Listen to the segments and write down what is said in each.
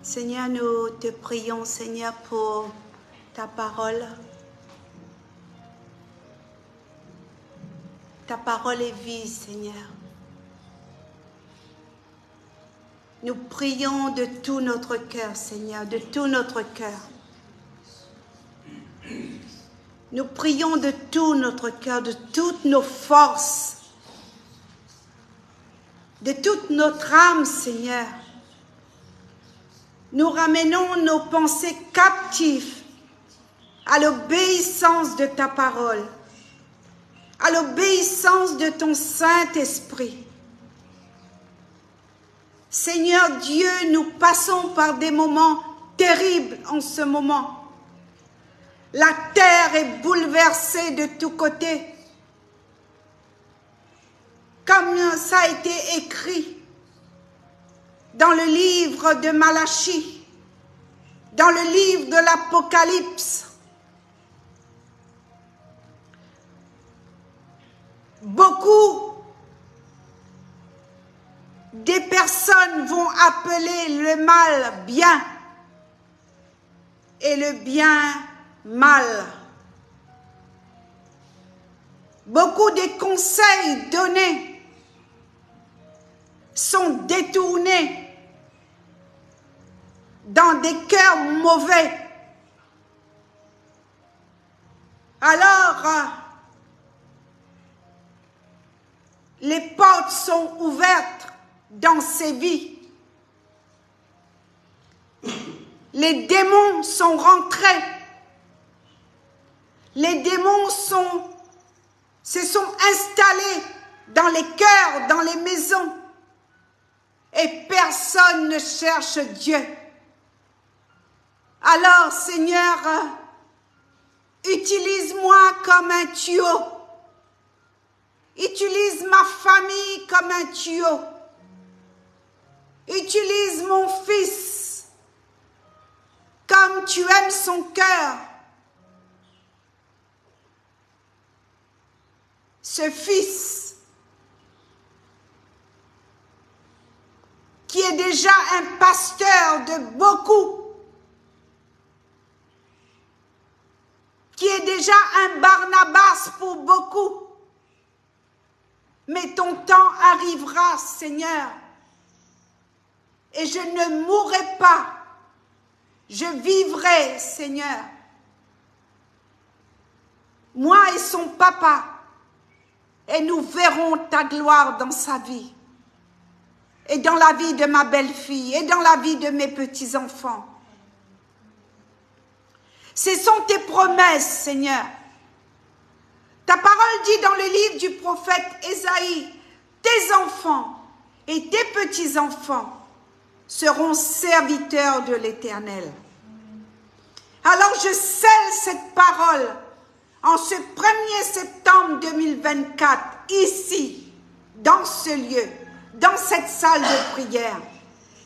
Seigneur, nous te prions, Seigneur, pour ta parole. Ta parole est vie, Seigneur. Nous prions de tout notre cœur, Seigneur, de tout notre cœur. Nous prions de tout notre cœur, de toutes nos forces, de toute notre âme, Seigneur. Nous ramenons nos pensées captives à l'obéissance de ta parole, à l'obéissance de ton Saint-Esprit. Seigneur Dieu, nous passons par des moments terribles en ce moment. La terre est bouleversée de tous côtés. Comme ça a été écrit dans le livre de Malachie, dans le livre de l'Apocalypse. Beaucoup des personnes vont appeler le mal bien et le bien mal. Beaucoup des conseils donnés sont détournés dans des cœurs mauvais. Alors, les portes sont ouvertes dans ces vies. Les démons sont rentrés. Les démons se sont installés dans les cœurs, dans les maisons. Et personne ne cherche Dieu. Alors, Seigneur, utilise-moi comme un tuyau. Utilise ma famille comme un tuyau. Utilise mon fils comme tu aimes son cœur. Ce fils qui est déjà un pasteur de beaucoup, qui est déjà un Barnabas pour beaucoup. Mais ton temps arrivera, Seigneur, et je ne mourrai pas, je vivrai, Seigneur. Moi et son papa, et nous verrons ta gloire dans sa vie, et dans la vie de ma belle-fille, et dans la vie de mes petits-enfants. Ce sont tes promesses, Seigneur. Ta parole dit dans le livre du prophète Ésaïe, tes enfants et tes petits-enfants seront serviteurs de l'Éternel. Alors je scelle cette parole en ce 1er septembre 2024, ici, dans ce lieu, dans cette salle de prière.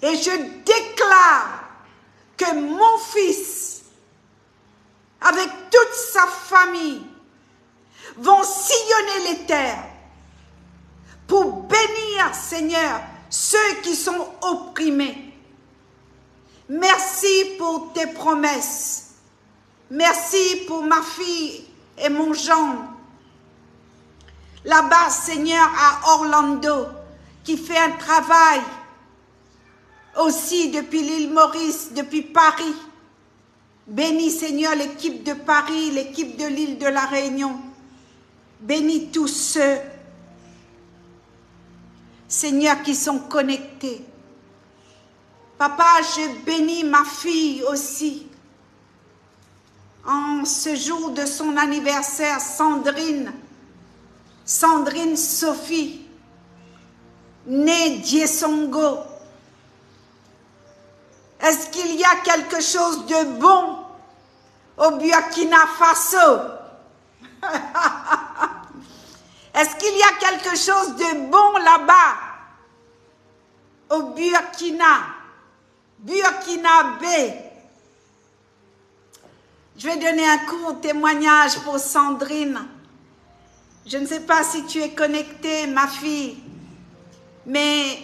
Et je déclare que mon fils, avec toute sa famille, vont sillonner les terres pour bénir, Seigneur, ceux qui sont opprimés. Merci pour tes promesses. Merci pour ma fille et mon gendre. Là-bas, Seigneur, à Orlando, qui fait un travail aussi depuis l'île Maurice, depuis Paris. Bénis, Seigneur, l'équipe de Paris, l'équipe de l'île de la Réunion. Bénis tous ceux, Seigneur, qui sont connectés. Papa, je bénis ma fille aussi. En ce jour de son anniversaire, Sandrine Sophie, née Diesongo. Est-ce qu'il y a quelque chose de bon au Burkina Faso? Est-ce qu'il y a quelque chose de bon là-bas au Burkinabé? Je vais donner un court témoignage pour Sandrine. Je ne sais pas si tu es connectée, ma fille, mais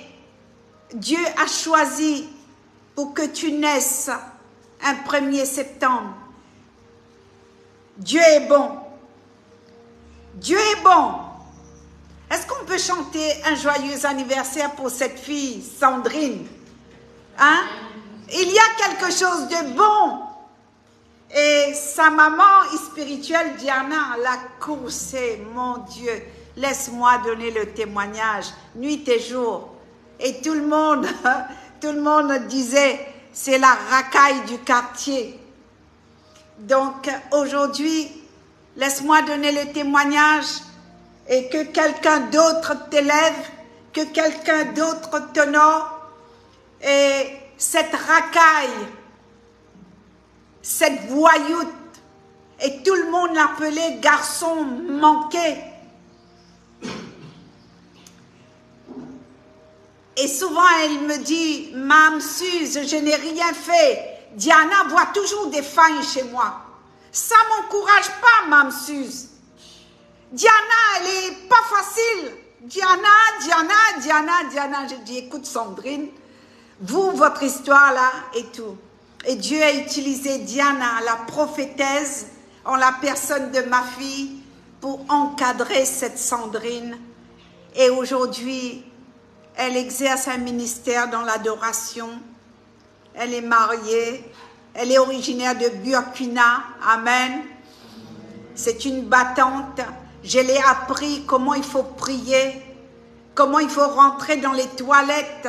Dieu a choisi pour que tu naisses un 1er septembre. Dieu est bon. Dieu est bon. Est-ce qu'on peut chanter un joyeux anniversaire pour cette fille, Sandrine? Hein? Il y a quelque chose de bon. Et sa maman spirituelle, Diana, l'a coursé. Mon Dieu, laisse-moi donner le témoignage, nuit et jour. Et tout le monde disait, c'est la racaille du quartier. Donc aujourd'hui, laisse-moi donner le témoignage et que quelqu'un d'autre t'élève, que quelqu'un d'autre t'honore. Et cette racaille, cette voyoute, et tout le monde l'appelait garçon manqué. Et souvent elle me dit, Mme Suze, je n'ai rien fait. Diana voit toujours des failles chez moi. Ça ne m'encourage pas, Mme Suze. Diana, elle est pas facile. Diana. Je dis, écoute Sandrine, vous, votre histoire là et tout. Et Dieu a utilisé Diana, la prophétesse, en la personne de ma fille, pour encadrer cette Sandrine. Et aujourd'hui, elle exerce un ministère dans l'adoration. Elle est mariée. Elle est originaire de Burkina. Amen. C'est une battante. Je l'ai appris comment il faut prier, comment il faut rentrer dans les toilettes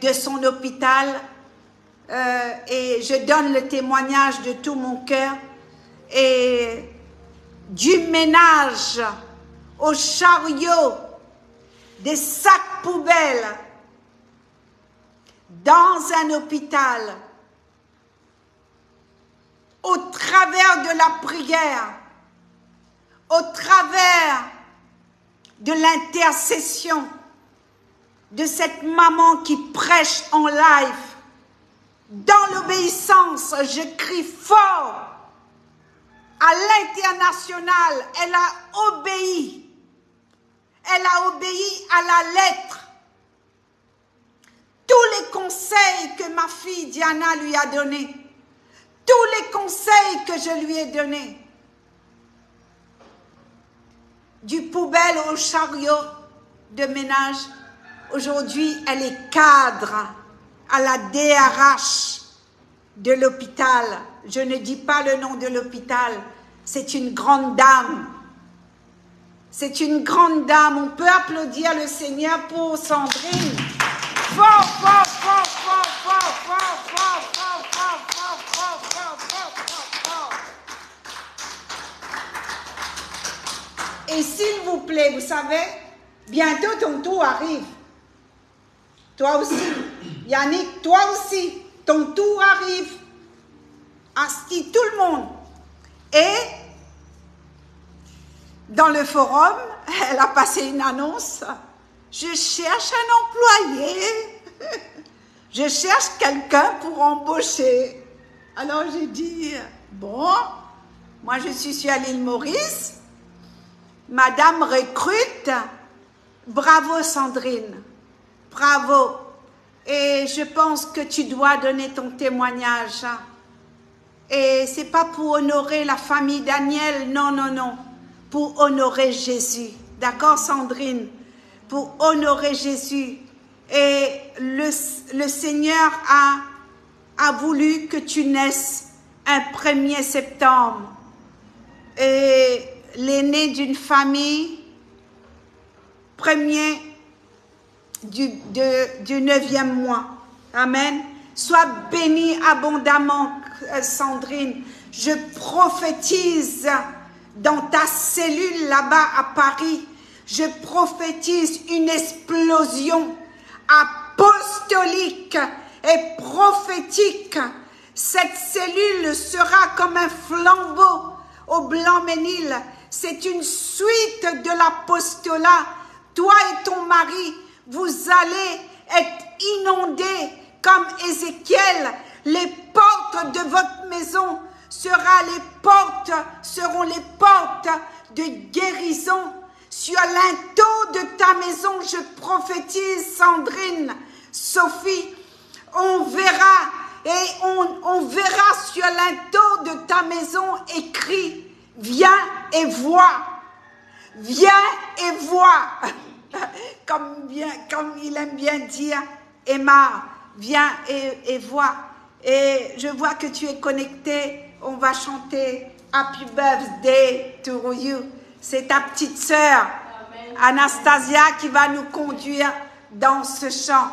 de son hôpital. Et je donne le témoignage de tout mon cœur. Et du ménage au chariot, des sacs poubelles, dans un hôpital, au travers de la prière, au travers de l'intercession de cette maman qui prêche en live, dans l'obéissance, je crie fort. À l'international, elle a obéi. Elle a obéi à la lettre. Tous les conseils que ma fille Diana lui a donnés, tous les conseils que je lui ai donnés, du poubelle au chariot de ménage, aujourd'hui elle est cadre à la DRH de l'hôpital. Je ne dis pas le nom de l'hôpital, c'est une grande dame. C'est une grande dame. On peut applaudir le Seigneur pour Sandrine. Fort, fort, fort, fort, fort, fort, fort, fort, fort, fort, fort, fort, fort, fort. Et s'il vous plaît, vous savez, bientôt ton tour arrive. Toi aussi, Yannick, toi aussi, ton tour arrive. Asti, tout le monde. Et dans le forum, elle a passé une annonce. Je cherche un employé. Je cherche quelqu'un pour embaucher. Alors j'ai dit, bon, moi je suis sur l'île Maurice. Madame recrute. Bravo Sandrine. Bravo. Et je pense que tu dois donner ton témoignage. Et c'est pas pour honorer la famille Daniel, non, non, non. Pour honorer Jésus. D'accord, Sandrine? Pour honorer Jésus. Et le Seigneur a voulu que tu naisses un 1er septembre. Et l'aîné d'une famille, premier du 9e mois. Amen. Sois bénie abondamment, Sandrine. Je prophétise dans ta cellule là-bas à Paris. Je prophétise une explosion apostolique et prophétique. Cette cellule sera comme un flambeau au Blanc-Ménil. C'est une suite de l'apostolat. Toi et ton mari, vous allez être inondés comme Ézéchiel. Les portes de votre maison seront les portes de guérison. Sur linteau de ta maison, je prophétise, Sandrine, Sophie, on verra, et on verra sur l'inteau de ta maison écrit, viens et vois, viens et vois, comme il aime bien dire, Emma, viens et vois. Et je vois que tu es connecté, on va chanter Happy Birthday to you. C'est ta petite sœur, Anastasia, qui va nous conduire dans ce chant.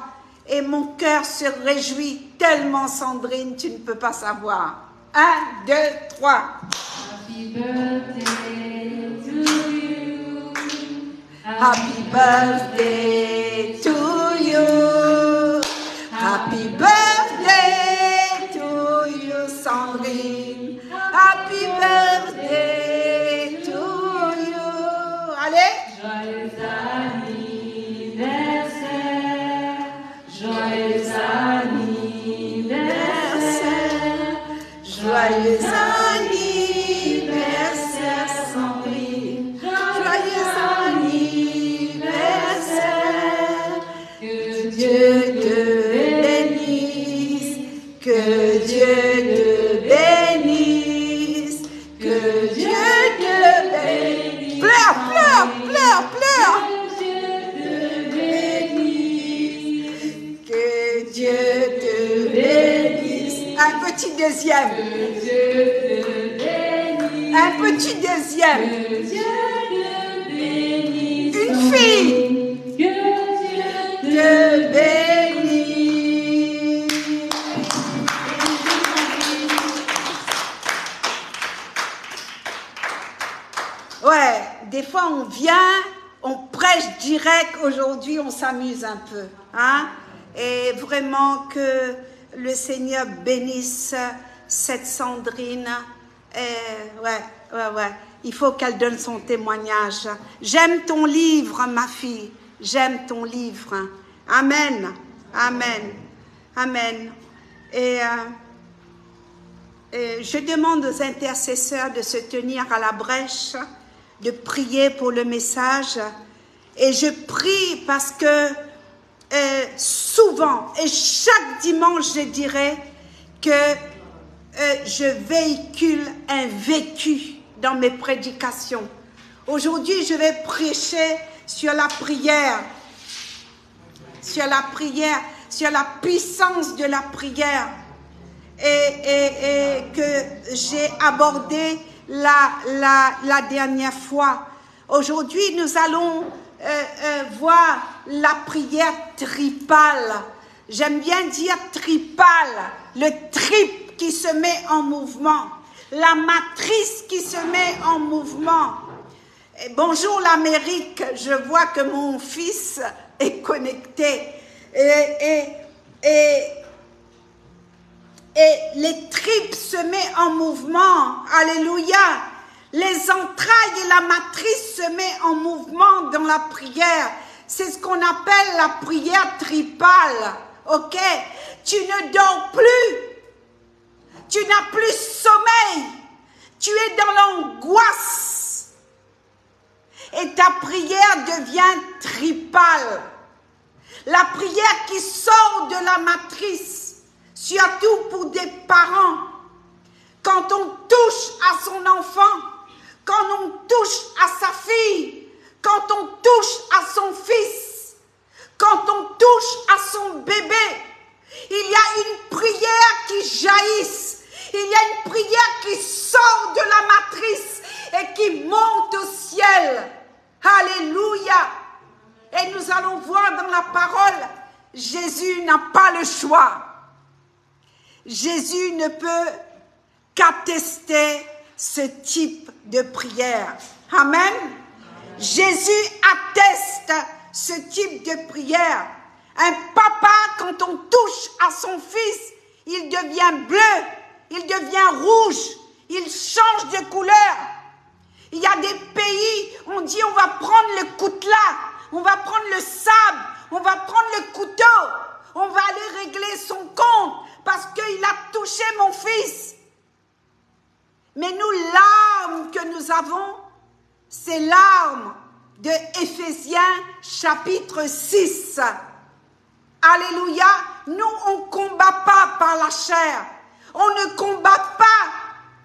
Et mon cœur se réjouit tellement, Sandrine, tu ne peux pas savoir. 1, 2, 3. Happy birthday to you. Happy birthday to you. Happy birthday to you, Sandrine. Happy birthday to you. Allez. Joyeux anniversaire. Joyeux anniversaire. Joyeux anniversaire, Sandrine. Joyeux anniversaire. Que Dieu te bénisse. Que Dieu te bénisse. Que Dieu te bénisse. Pleure, pleure, pleure, pleure. Que Dieu te bénisse. Un petit deuxième. Un petit deuxième. Une fille. Te bénisse. Ouais, des fois on vient, on prêche direct. Aujourd'hui, on s'amuse un peu, hein? Et vraiment que le Seigneur bénisse cette Sandrine. Ouais. Il faut qu'elle donne son témoignage. J'aime ton livre, ma fille. J'aime ton livre. Amen. Amen. Amen. Et je demande aux intercesseurs de se tenir à la brèche, de prier pour le message. Et je prie parce que souvent, et chaque dimanche, je dirais que je véhicule un vécu dans mes prédications. Aujourd'hui, je vais prêcher sur la prière, sur la puissance de la prière, et que j'ai abordé la dernière fois. Aujourd'hui, nous allons voir la prière tripale. J'aime bien dire tripale, le trip qui se met en mouvement, la matrice qui se met en mouvement. Et bonjour l'Amérique, je vois que mon fils est connecté. Et les tripes se mettent en mouvement. Alléluia. Les entrailles et la matrice se mettent en mouvement dans la prière. C'est ce qu'on appelle la prière tripale. Ok? Tu ne dors plus. Tu n'as plus sommeil. Tu es dans l'angoisse. Et ta prière devient tripale. La prière qui sort de la matrice, surtout pour des parents, quand on touche à son enfant, quand on touche à sa fille, quand on touche à son fils, quand on touche à son bébé, il y a une prière qui jaillisse, il y a une prière qui sort de la matrice et qui monte au ciel. Alléluia. Et nous allons voir dans la parole, Jésus n'a pas le choix. Jésus ne peut qu'attester ce type de prière. Amen. Jésus atteste ce type de prière. Un papa, quand on touche à son fils, il devient bleu, il devient rouge, il change de couleur. Il y a des pays, on dit on va prendre le coutelas, on va prendre le sable, on va prendre le couteau, on va aller régler son compte parce qu'il a touché mon fils. Mais nous, l'arme que nous avons, c'est l'arme de Éphésiens chapitre 6. Alléluia. Nous, on combat la chair. On ne combat pas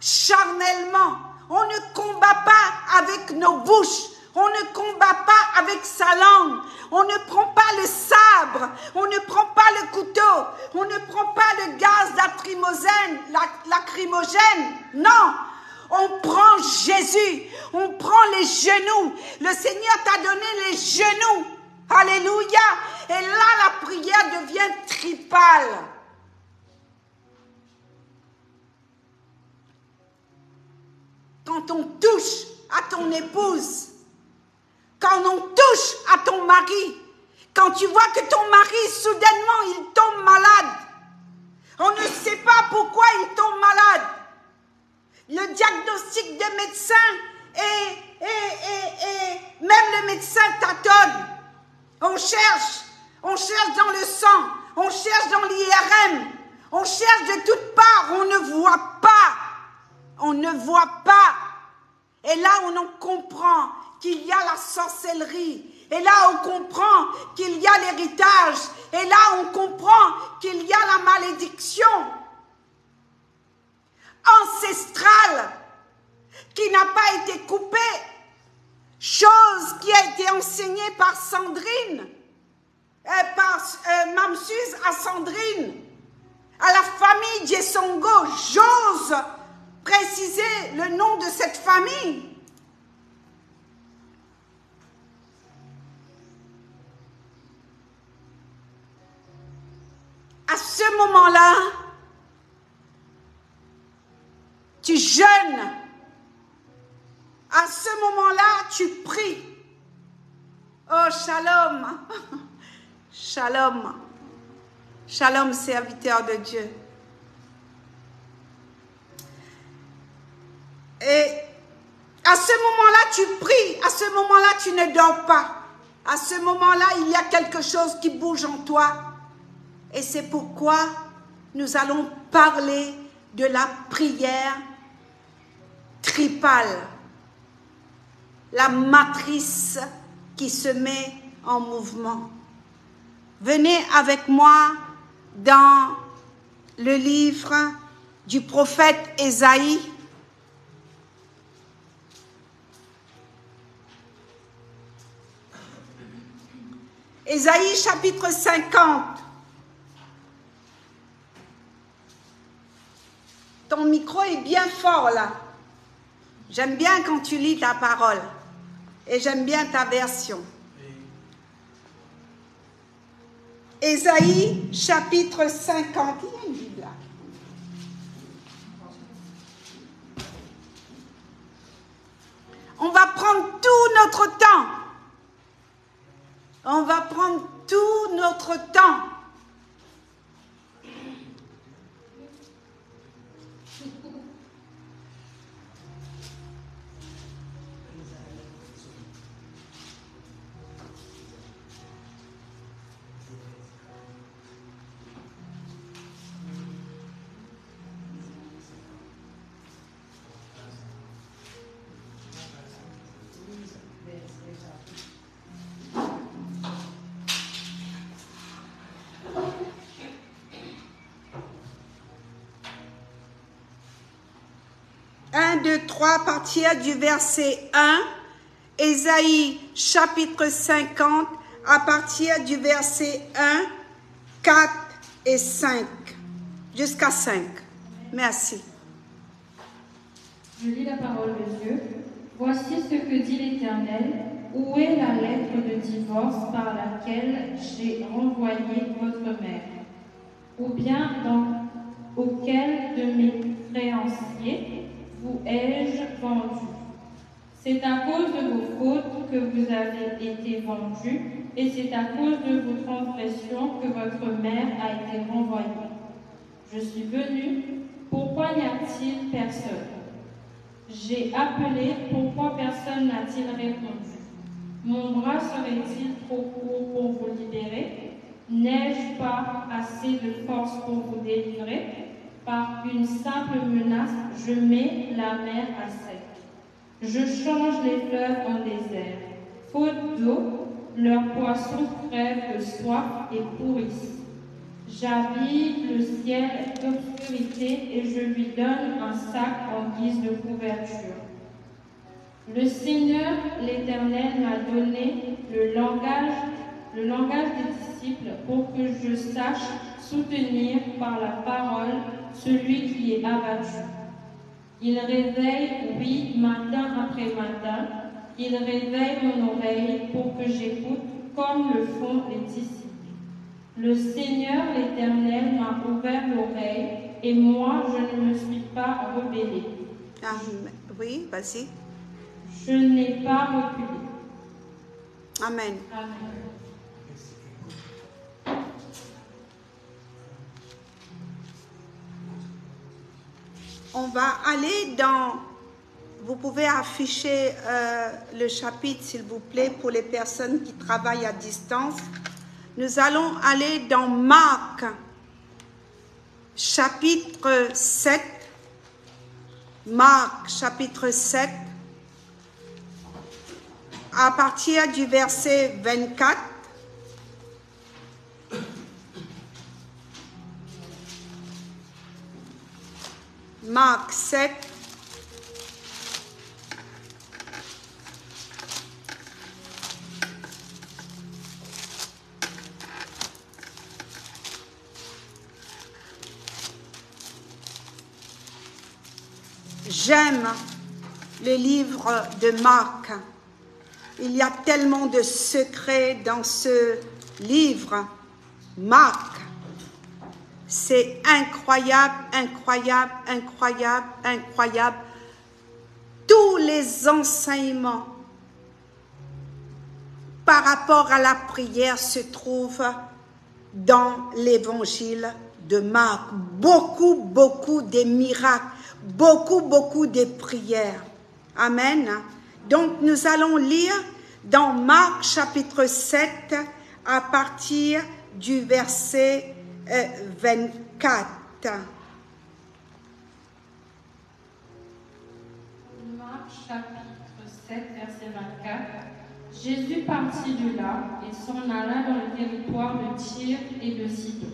charnellement. On ne combat pas avec nos bouches. On ne combat pas avec sa langue. On ne prend pas le sabre. On ne prend pas le couteau. On ne prend pas le gaz lacrymogène. Non. On prend Jésus. On prend les genoux. Le Seigneur t'a donné les genoux. Alléluia. Et là, la prière devient tripale. Quand on touche à ton épouse, quand on touche à ton mari, quand tu vois que ton mari, soudainement, il tombe malade, on ne sait pas pourquoi il tombe malade. Le diagnostic des médecins et même le médecin tâtonne. On cherche dans le sang, on cherche dans l'IRM, on cherche de toutes parts, on ne voit pas. On ne voit pas. Et là, on comprend qu'il y a la sorcellerie. Et là, on comprend qu'il y a l'héritage. Et là, on comprend qu'il y a la malédiction ancestrale qui n'a pas été coupée. Chose qui a été enseignée par Sandrine, par Mme Suze à Sandrine, à la famille Djesongo. J'ose préciser le nom de cette famille. À ce moment-là, tu jeûnes. À ce moment-là, tu pries. Oh, shalom. Shalom. Shalom, serviteur de Dieu. Et à ce moment-là, tu pries. À ce moment-là, tu ne dors pas. À ce moment-là, il y a quelque chose qui bouge en toi. Et c'est pourquoi nous allons parler de la prière tripale. La matrice qui se met en mouvement. Venez avec moi dans le livre du prophète Ésaïe. Ésaïe chapitre 50. Ton micro est bien fort là. J'aime bien quand tu lis ta parole. Et j'aime bien ta version. Ésaïe chapitre 50. Il y a une Bible là. On va prendre tout notre temps. On va prendre tout notre temps. De 3 à partir du verset 1, Ésaïe chapitre 50 à partir du verset 1, 4 et 5, jusqu'à 5. Merci. Je lis la parole de Dieu. Voici ce que dit l'Éternel. Où est la lettre de divorce par laquelle j'ai renvoyé votre mère? Ou bien dans auquel de mes créanciers vous ai-je vendu? C'est à cause de vos fautes que vous avez été vendus, et c'est à cause de vos transgressions que votre mère a été renvoyée. Je suis venu, pourquoi n'y a-t-il personne? J'ai appelé, pourquoi personne n'a-t-il répondu? Mon bras serait-il trop court pour vous libérer? N'ai-je pas assez de force pour vous délivrer? Par une simple menace, je mets la mer à sec. Je change les fleuves en désert. Faute d'eau, leurs poissons crèvent de soif et pourrissent. J'habille le ciel d'obscurité et je lui donne un sac en guise de couverture. Le Seigneur, l'Éternel, m'a donné le langage des disciples pour que je sache soutenir par la parole celui qui est abattu. Il réveille, oui, matin après matin, il réveille mon oreille pour que j'écoute comme le font les disciples. Le Seigneur, l'Éternel, m'a ouvert l'oreille et moi, je ne me suis pas rebellée. Oui, vas-y. Je n'ai pas reculé. Amen. Amen. On va aller dans... Vous pouvez afficher le chapitre, s'il vous plaît, pour les personnes qui travaillent à distance. Nous allons aller dans Marc, chapitre 7. Marc, chapitre 7, à partir du verset 24. Marc 7. J'aime le livre de Marc. Il y a tellement de secrets dans ce livre. Marc, c'est incroyable, incroyable, incroyable, incroyable. Tous les enseignements par rapport à la prière se trouvent dans l'évangile de Marc. Beaucoup, beaucoup de miracles. Beaucoup, beaucoup de prières. Amen. Donc, nous allons lire dans Marc chapitre 7 à partir du verset 24. Marc chapitre 7, verset 24. Jésus partit de là et s'en alla dans le territoire de Tyr et de Sidon.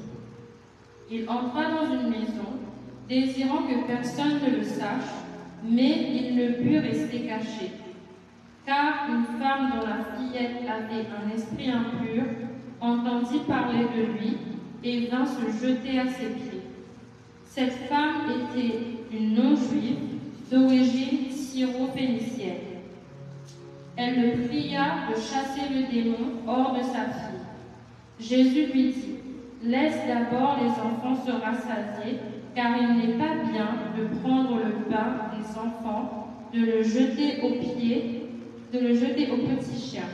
Il entra dans une maison, désirant que personne ne le sache, mais il ne put rester caché. Car une femme dont la fillette avait un esprit impur entendit parler de lui et vint se jeter à ses pieds. Cette femme était une non-juive d'origine syro-phénicienne. Elle le pria de chasser le démon hors de sa fille. Jésus lui dit, « Laisse d'abord les enfants se rassasier, car il n'est pas bien de prendre le pain des enfants, de le jeter aux pieds, de le jeter aux petits chiens. »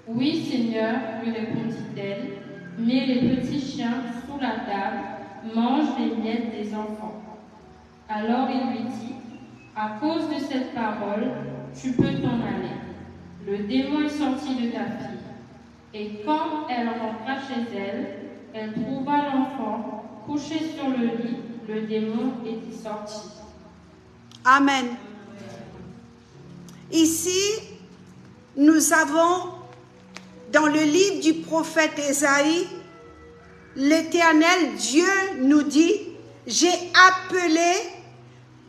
Oui, Seigneur, lui répondit-elle, mais les petits chiens sous la table mangent les miettes des enfants. Alors il lui dit, à cause de cette parole, tu peux t'en aller. Le démon est sorti de ta fille. Et quand elle rentra chez elle, elle trouva l'enfant couché sur le lit, le démon était sorti. Amen. Ici, nous avons dans le livre du prophète Ésaïe, l'Éternel Dieu nous dit, j'ai appelé,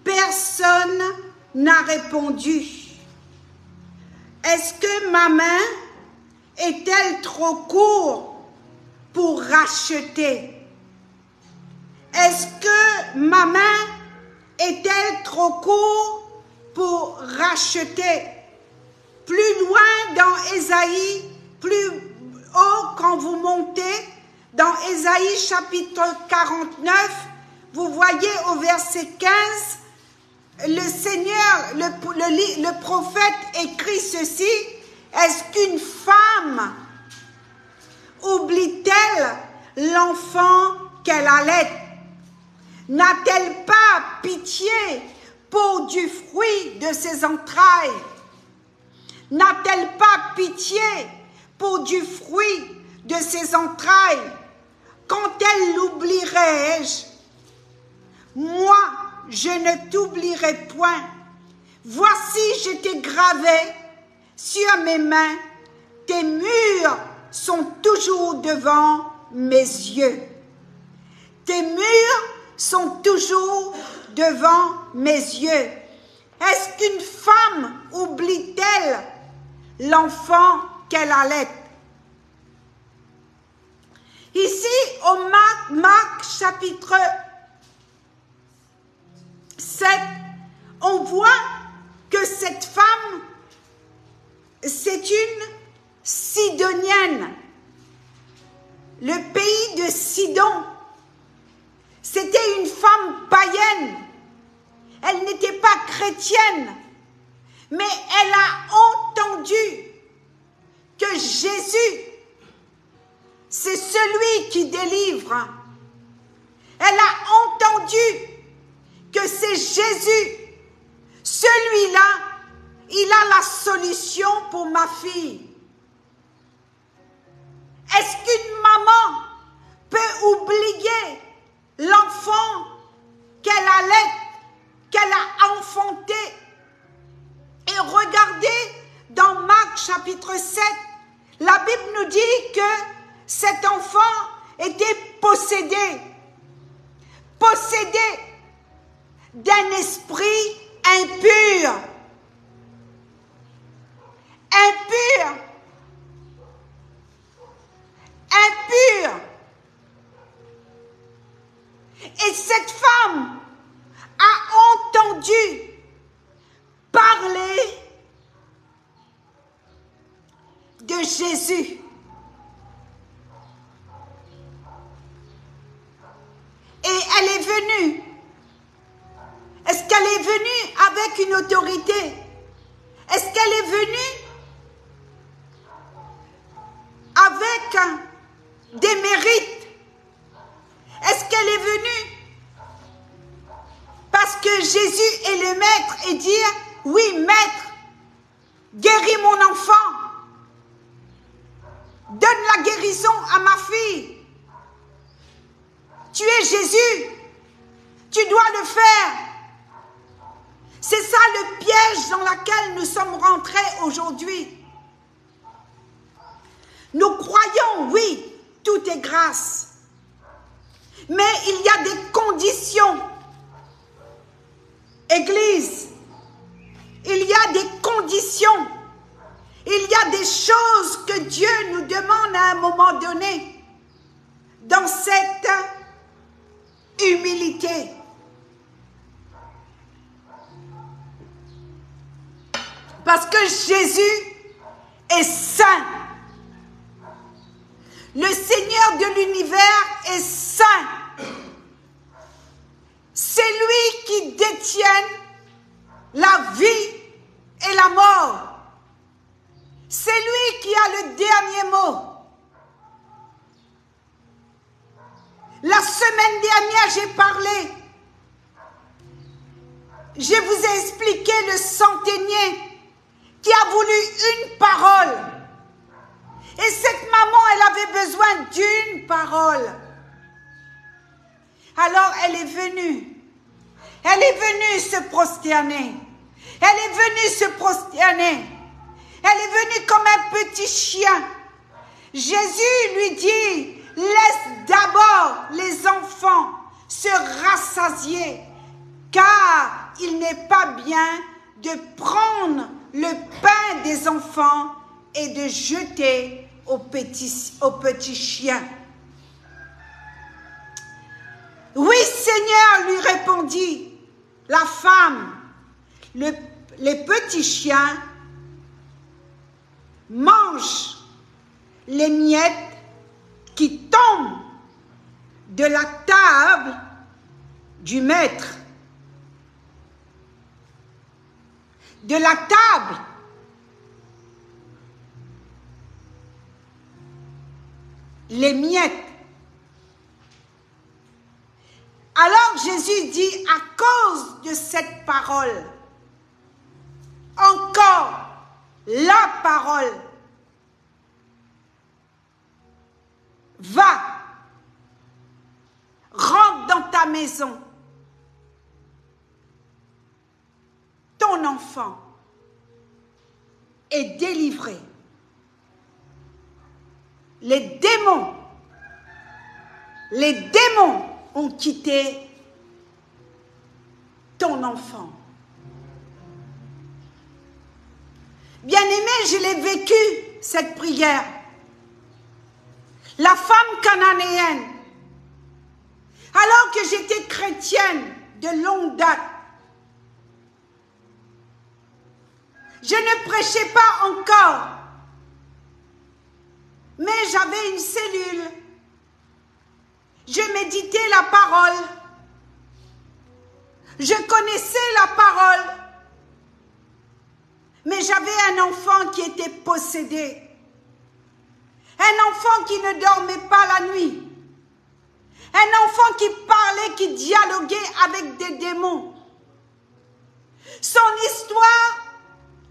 personne n'a répondu. Est-ce que ma main est-elle trop courte pour racheter? Est-ce que ma main est-elle trop courte pour racheter? Plus loin dans Ésaïe, plus haut quand vous montez, dans Ésaïe chapitre 49, vous voyez au verset 15, le Seigneur, le prophète écrit ceci, est-ce qu'une femme oublie-t-elle l'enfant qu'elle allait? N'a-t-elle pas pitié pour du fruit de ses entrailles? N'a-t-elle pas pitié pour du fruit de ses entrailles? Quand elle l'oublierai-je? Moi, je ne t'oublierai point. Voici, je t'ai gravé sur mes mains. Tes murs sont toujours devant mes yeux. tes murs sont toujours devant mes yeux. Est-ce qu'une femme oublie-t-elle l'enfant qu'elle allait? Ici, au Marc chapitre 7, on voit que cette femme, c'est une Sidonienne. Le pays de Sidon, c'était une femme païenne. Elle n'était pas chrétienne, mais elle a entendu que Jésus, c'est celui qui délivre. Elle a entendu que c'est Jésus, celui-là, il a la solution pour ma fille. Est-ce qu'une maman peut oublier l'enfant qu'elle allait, qu'elle a enfanté? Et regardez dans Marc chapitre 7, la Bible nous dit que cet enfant était possédé d'un esprit impur. Et cette femme a entendu parler de Jésus. Et elle est venue. Est-ce qu'elle est venue avec une autorité? Est-ce qu'elle est venue avec des mérites? Est-ce qu'elle est venue parce que Jésus est le maître et dire, oui maître, guéris mon enfant, donne la guérison à ma fille. Tu es Jésus, tu dois le faire. C'est ça le piège dans lequel nous sommes rentrés aujourd'hui. Nous croyons, oui, tout est grâce. Mais il y a des conditions. Église, il y a des conditions. Il y a des choses que Dieu nous demande à un moment donné dans cette humilité. Parce que Jésus est saint. Le Seigneur de l'univers est saint. C'est lui qui détient la vie et la mort. C'est lui qui a le dernier mot. La semaine dernière, j'ai parlé. Je vous ai expliqué le centenier qui a voulu une parole. Et cette maman, elle avait besoin d'une parole. Alors, elle est venue. Elle est venue se prosterner. Elle est venue se prosterner. Elle est venue comme un petit chien. Jésus lui dit, laisse d'abord les enfants se rassasier, car il n'est pas bien de prendre le pain des enfants et de jeter aux petits chiens. Oui, Seigneur, lui répondit la femme, les petits chiens mangent les miettes qui tombent de la table du maître. De la table. Les miettes. Alors Jésus dit, à cause de cette parole, encore la parole, va, rentre dans ta maison, ton enfant est délivré. Les démons ont quitté ton enfant. Bien-aimé, je l'ai vécu, cette prière. La femme cananéenne, alors que j'étais chrétienne de longue date, je ne prêchais pas encore, mais j'avais une cellule. Je méditais la parole. Je connaissais la parole. Mais j'avais un enfant qui était possédé. Un enfant qui ne dormait pas la nuit. Un enfant qui parlait, qui dialoguait avec des démons. Son histoire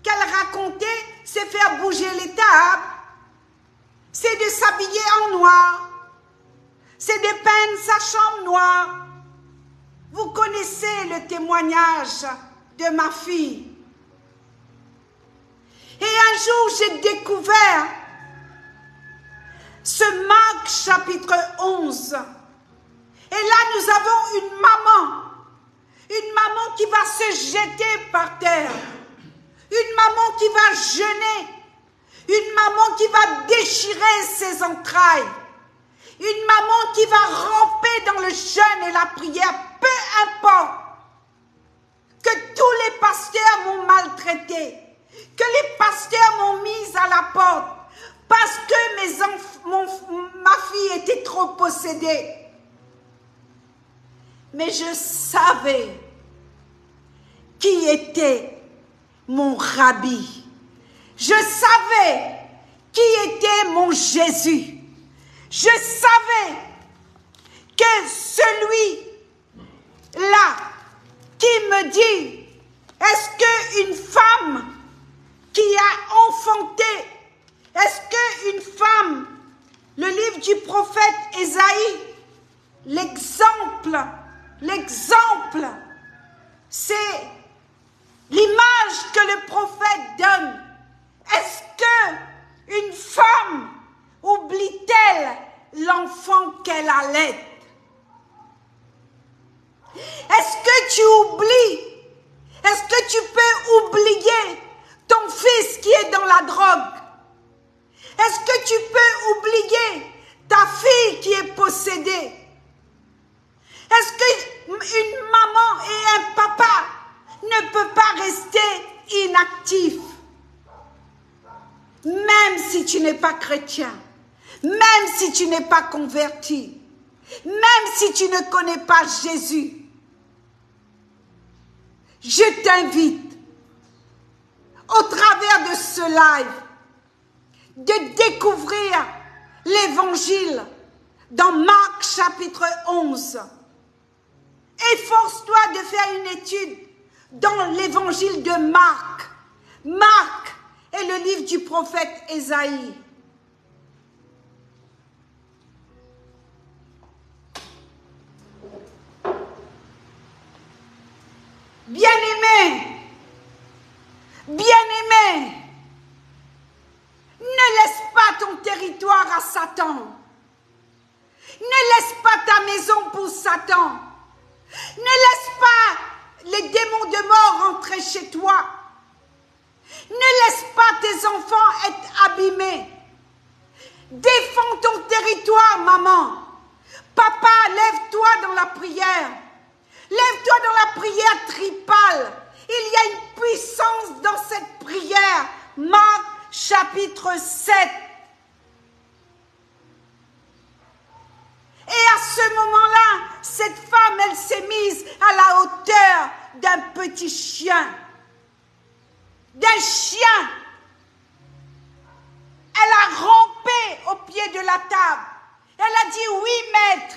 qu'elle racontait, c'est faire bouger les tables. C'est de s'habiller en noir. C'est de peindre sa chambre noire. Vous connaissez le témoignage de ma fille. Et un jour, j'ai découvert ce Marc chapitre 11. Et là, nous avons une maman qui va se jeter par terre, une maman qui va jeûner, une maman qui va déchirer ses entrailles, une maman qui va ramper dans le jeûne et la prière, peu importe que tous les pasteurs m'ont maltraité, que les pasteurs m'ont mise à la porte parce que ma fille était trop possédée. Mais je savais qui était mon rabbi. Je savais qui était mon Jésus. Je savais que celui-là qui me dit, est-ce qu'une femme qui a enfanté, est-ce qu'une femme, le livre du prophète Ésaïe, l'exemple, c'est l'image que le prophète donne. Est-ce qu'une femme oublie-t-elle l'enfant qu'elle allait? Est-ce que tu oublies? Est-ce que tu peux oublier ton fils qui est dans la drogue? Est-ce que tu peux oublier ta fille qui est possédée? Est-ce qu'une maman et un papa ne peuvent pas rester inactifs? Même si tu n'es pas chrétien, même si tu n'es pas converti, même si tu ne connais pas Jésus, je t'invite, au travers de ce live, de découvrir l'évangile dans Marc chapitre 11. Efforce-toi de faire une étude dans l'évangile de Marc. Marc est le livre du prophète Ésaïe. Bien-aimé, bien-aimé, ne laisse pas ton territoire à Satan. Ne laisse pas ta maison pour Satan. Ne laisse pas les démons de mort entrer chez toi. Ne laisse pas tes enfants être abîmés. Défends ton territoire, maman. Papa, lève-toi dans la prière. Lève-toi dans la prière tripale. Il y a une puissance dans cette prière. Marc chapitre 7. Et à ce moment-là, cette femme, elle s'est mise à la hauteur d'un petit chien. D'un chien. Elle a rampé au pied de la table. Elle a dit, oui, maître.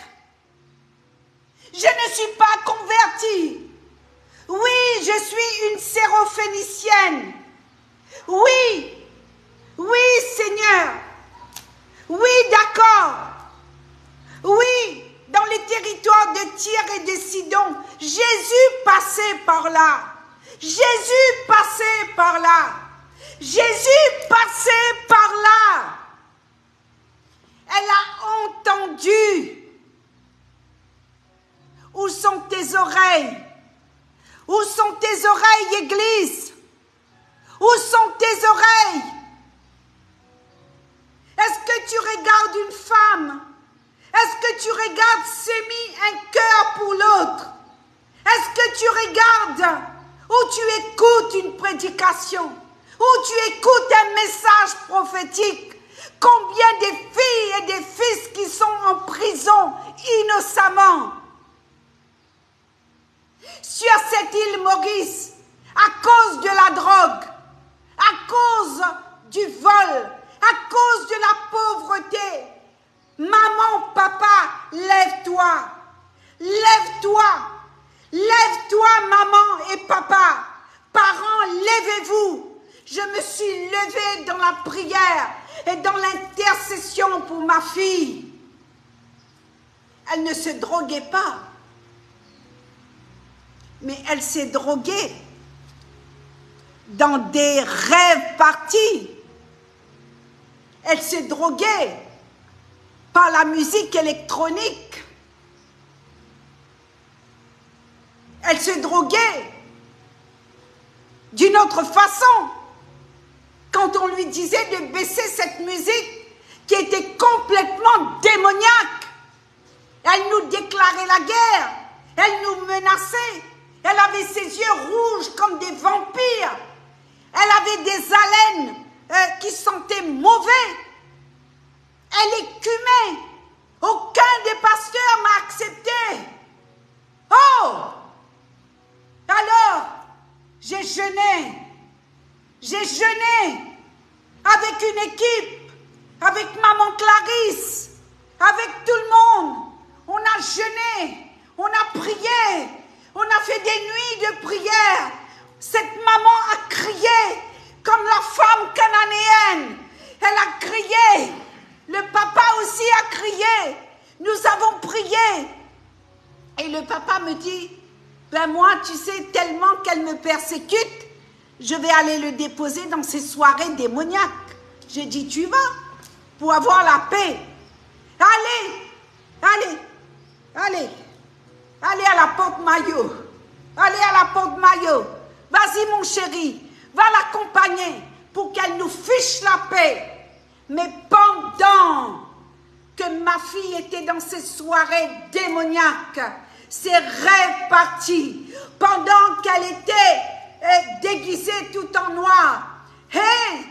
Je ne suis pas convertie. Oui, je suis une sérophénicienne. Oui, oui, Seigneur. Oui, d'accord. Oui, dans les territoires de Tyr et de Sidon, Jésus passait par là. Jésus passait par là. Jésus passait par là. Elle a entendu tes oreilles? Où sont tes oreilles, Église? Où sont tes oreilles? Est-ce que tu regardes une femme? Est-ce que tu regardes s'aimer un cœur pour l'autre? Est-ce que tu regardes ou tu écoutes une prédication? Ou tu écoutes un message prophétique? Combien de filles et de fils qui sont en prison innocemment? Sur cette île Maurice, à cause de la drogue, à cause du vol, à cause de la pauvreté. Maman, papa, lève-toi. Lève-toi. Lève-toi, maman et papa. Parents, levez-vous. Je me suis levée dans la prière et dans l'intercession pour ma fille. Elle ne se droguait pas. Mais elle s'est droguée dans des rêves partis. Elle s'est droguée par la musique électronique. Elle se droguait d'une autre façon. Quand on lui disait de baisser cette musique qui était complètement démoniaque, elle nous déclarait la guerre, elle nous menaçait, elle avait ses yeux rouges comme des vampires, elle avait des haleines qui sentaient mauvais, elle écumait, aucun des pasteurs m'a accepté. Oh! Alors, j'ai jeûné avec une équipe, avec maman Clarisse, avec tout le monde. On a jeûné, on a prié, on a fait des nuits de prière. Cette maman a crié comme la femme cananéenne. Elle a crié, le papa aussi a crié. Nous avons prié. Et le papa me dit, ben moi, tu sais, tellement qu'elle me persécute, je vais aller le déposer dans ces soirées démoniaques. J'ai dit, tu vas pour avoir la paix. Allez à la porte Maillot. Allez à la porte Maillot. Vas-y mon chéri, va l'accompagner pour qu'elle nous fiche la paix. Mais pendant que ma fille était dans ces soirées démoniaques, ses rêves partis, pendant qu'elle était déguisée tout en noir. Hé,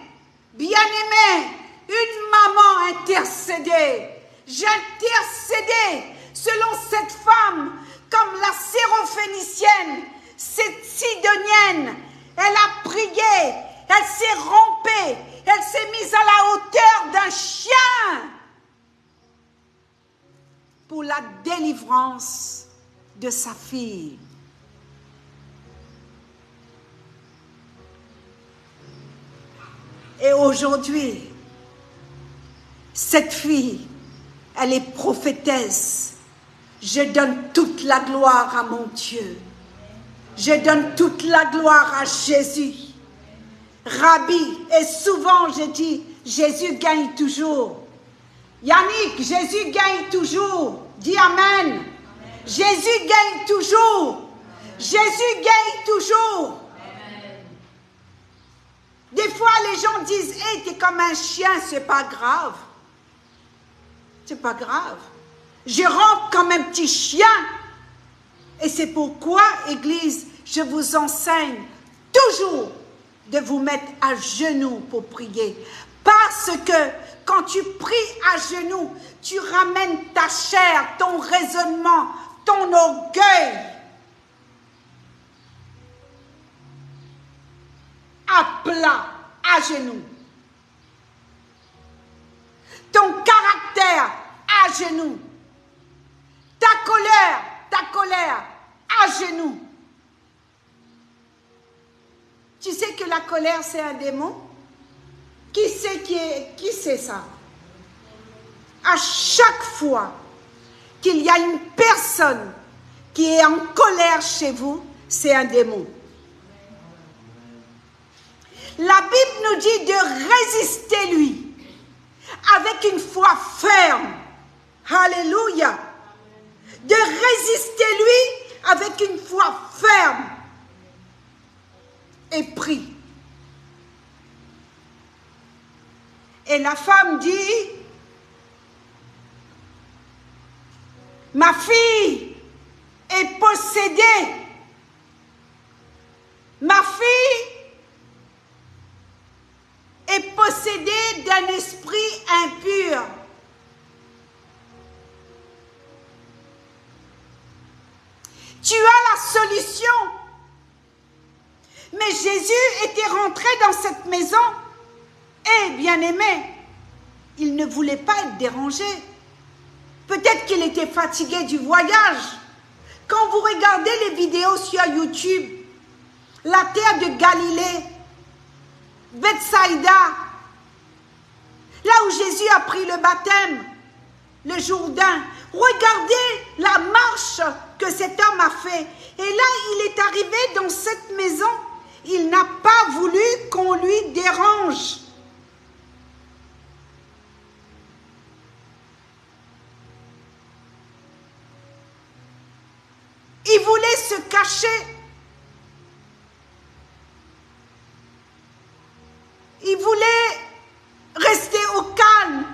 bien-aimé, une maman intercédait. J'intercédais selon cette femme, comme la Syrophénicienne, cette Sidonienne. Elle a prié, elle s'est rompée, elle s'est mise à la hauteur d'un chien pour la délivrance de sa fille. Et aujourd'hui, cette fille, elle est prophétesse. Je donne toute la gloire à mon Dieu. Je donne toute la gloire à Jésus. Rabbi, et souvent je dis, Jésus gagne toujours. Yannick, Jésus gagne toujours. Dis Amen. Amen. Jésus gagne toujours. Jésus gagne toujours. Amen. Des fois, les gens disent, hey, t'es comme un chien, c'est pas grave. C'est pas grave. Je rentre comme un petit chien. Et c'est pourquoi, Église, je vous enseigne toujours de vous mettre à genoux pour prier. Parce que quand tu pries à genoux, tu ramènes ta chair, ton raisonnement, ton orgueil à plat, à genoux. Ton caractère à genoux. Ta colère à genoux. Tu sais que la colère, c'est un démon? Qui sait ça? À chaque fois qu'il y a une personne qui est en colère chez vous, c'est un démon. La Bible nous dit de résister lui avec une foi ferme. Alléluia. De résister lui avec une foi ferme et prie. Et la femme dit, ma fille est possédée. Ma fille est possédée d'un esprit impur. Tu as la solution. Mais Jésus était rentré dans cette maison et, bien aimé, il ne voulait pas être dérangé. Peut-être qu'il était fatigué du voyage. Quand vous regardez les vidéos sur YouTube, la terre de Galilée, Bethsaïda, là où Jésus a pris le baptême, le Jourdain, regardez la marche que cet homme a fait. Et là, il est arrivé dans cette maison. Il n'a pas voulu qu'on lui dérange. Il voulait se cacher. Il voulait rester au calme.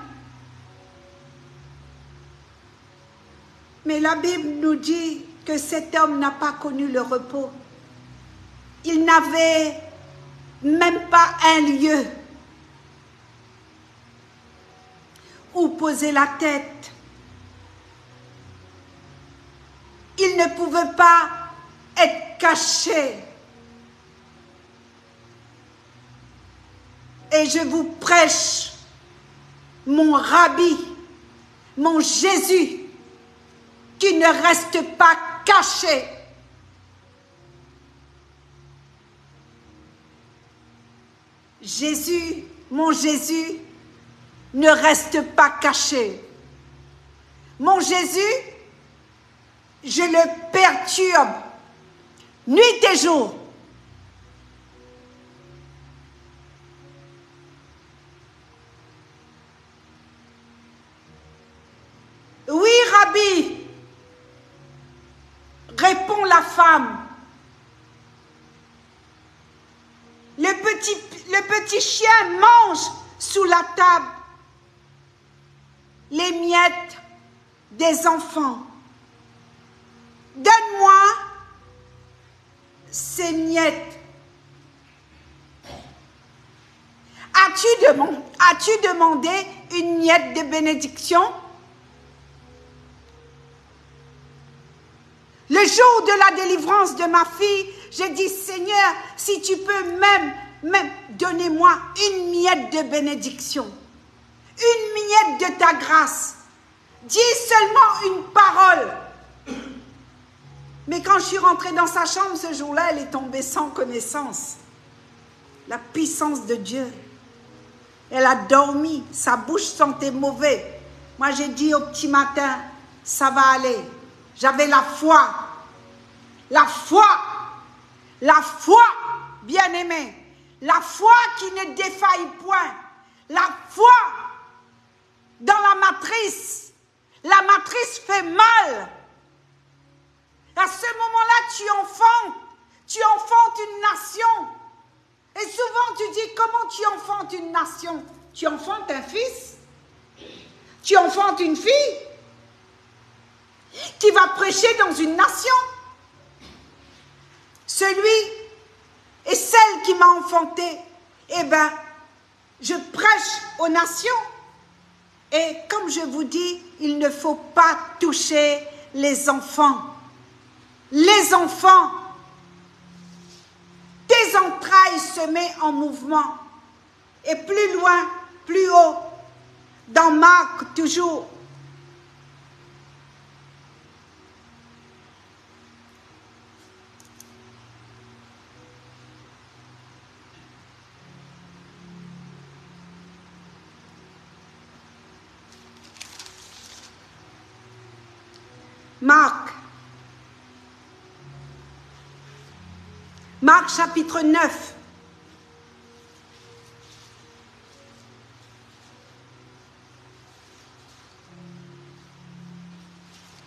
Mais la Bible nous dit que cet homme n'a pas connu le repos. Il n'avait même pas un lieu où poser la tête. Il ne pouvait pas être caché. Et je vous prêche mon Rabbi, mon Jésus, qui ne reste pas caché. Jésus, mon Jésus, ne reste pas caché. Mon Jésus, je le perturbe nuit et jour. Oui, Rabbi, répond la femme. Le petit chien mange sous la table les miettes des enfants. Donne-moi ces miettes. As-tu demandé une miette de bénédiction? Le jour de la délivrance de ma fille, j'ai dit, Seigneur, si tu peux même donner-moi une miette de bénédiction, une miette de ta grâce. Dis seulement une parole. Mais quand je suis rentrée dans sa chambre ce jour-là, elle est tombée sans connaissance. La puissance de Dieu. Elle a dormi, sa bouche sentait mauvais. Moi, j'ai dit au petit matin, ça va aller. J'avais la foi. La foi. La foi, bien-aimé. La foi qui ne défaille point. La foi dans la matrice. La matrice fait mal. À ce moment-là, tu enfantes une nation. Et souvent, tu dis, comment tu enfantes une nation? Tu enfantes un fils? Tu enfantes une fille qui va prêcher dans une nation? Celui et celle qui m'a enfanté, eh bien, je prêche aux nations. Et comme je vous dis, il ne faut pas toucher les enfants. Les enfants, tes entrailles se mettent en mouvement. Et plus loin, plus haut, dans Marc toujours. Marc chapitre 9.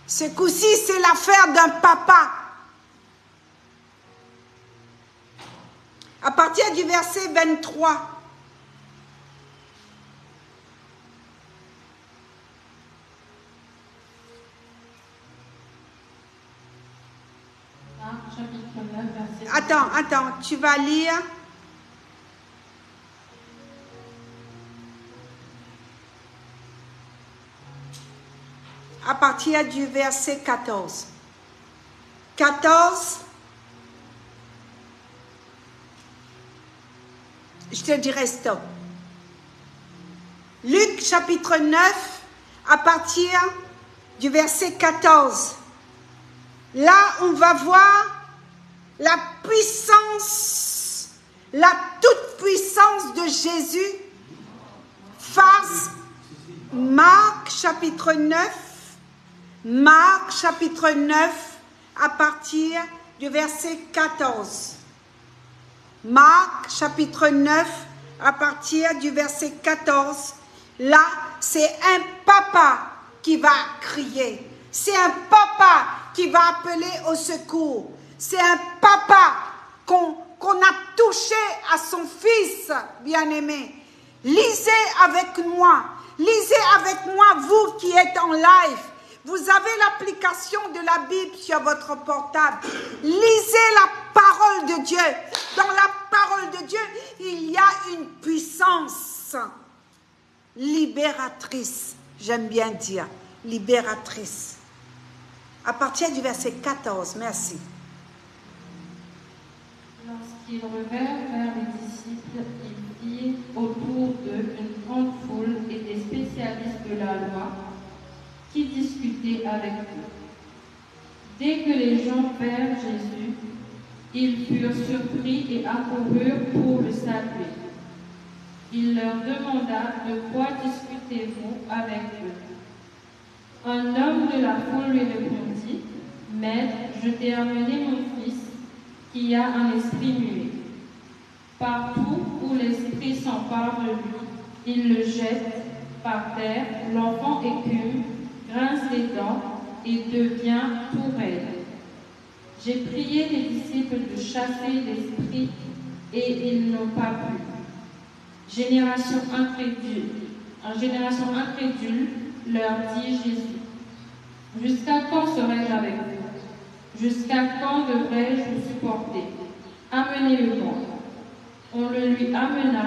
Ce coup-ci, c'est l'affaire d'un papa partir du verset 23. Chapitre 9, verset... Attends, tu vas lire. À partir du verset 14. 14, je te dirai stop. Luc chapitre 9, à partir du verset 14. Là, on va voir la puissance, la toute-puissance de Jésus face Marc chapitre 9, Marc chapitre 9 à partir du verset 14. Marc chapitre 9 à partir du verset 14. Là, c'est un papa qui va crier. C'est un papa qui va appeler au secours. C'est un papa qu'on a touché à son fils bien-aimé. Lisez avec moi, vous qui êtes en live. Vous avez l'application de la Bible sur votre portable. Lisez la parole de Dieu. Dans la parole de Dieu, il y a une puissance libératrice. J'aime bien dire libératrice. À partir du verset 14, merci. Lorsqu'ils revinrent vers les disciples, ils virent autour d'eux une grande foule et des spécialistes de la loi qui discutaient avec eux. Dès que les gens virent Jésus, ils furent surpris et accoururent pour le saluer. Il leur demanda de quoi discutez-vous avec eux. Un homme de la foule lui répondit, « Maître, je t'ai amené mon fils qui a un esprit muet. Partout où l'esprit s'empare de lui, il le jette par terre, l'enfant écume, grince les dents et devient tout raide. J'ai prié les disciples de chasser l'esprit et ils n'ont pas pu. Génération incrédule, leur dit Jésus. Jusqu'à quand serai-je avec vous? Jusqu'à quand devrais-je vous supporter? Amenez-le-moi. On le lui amena.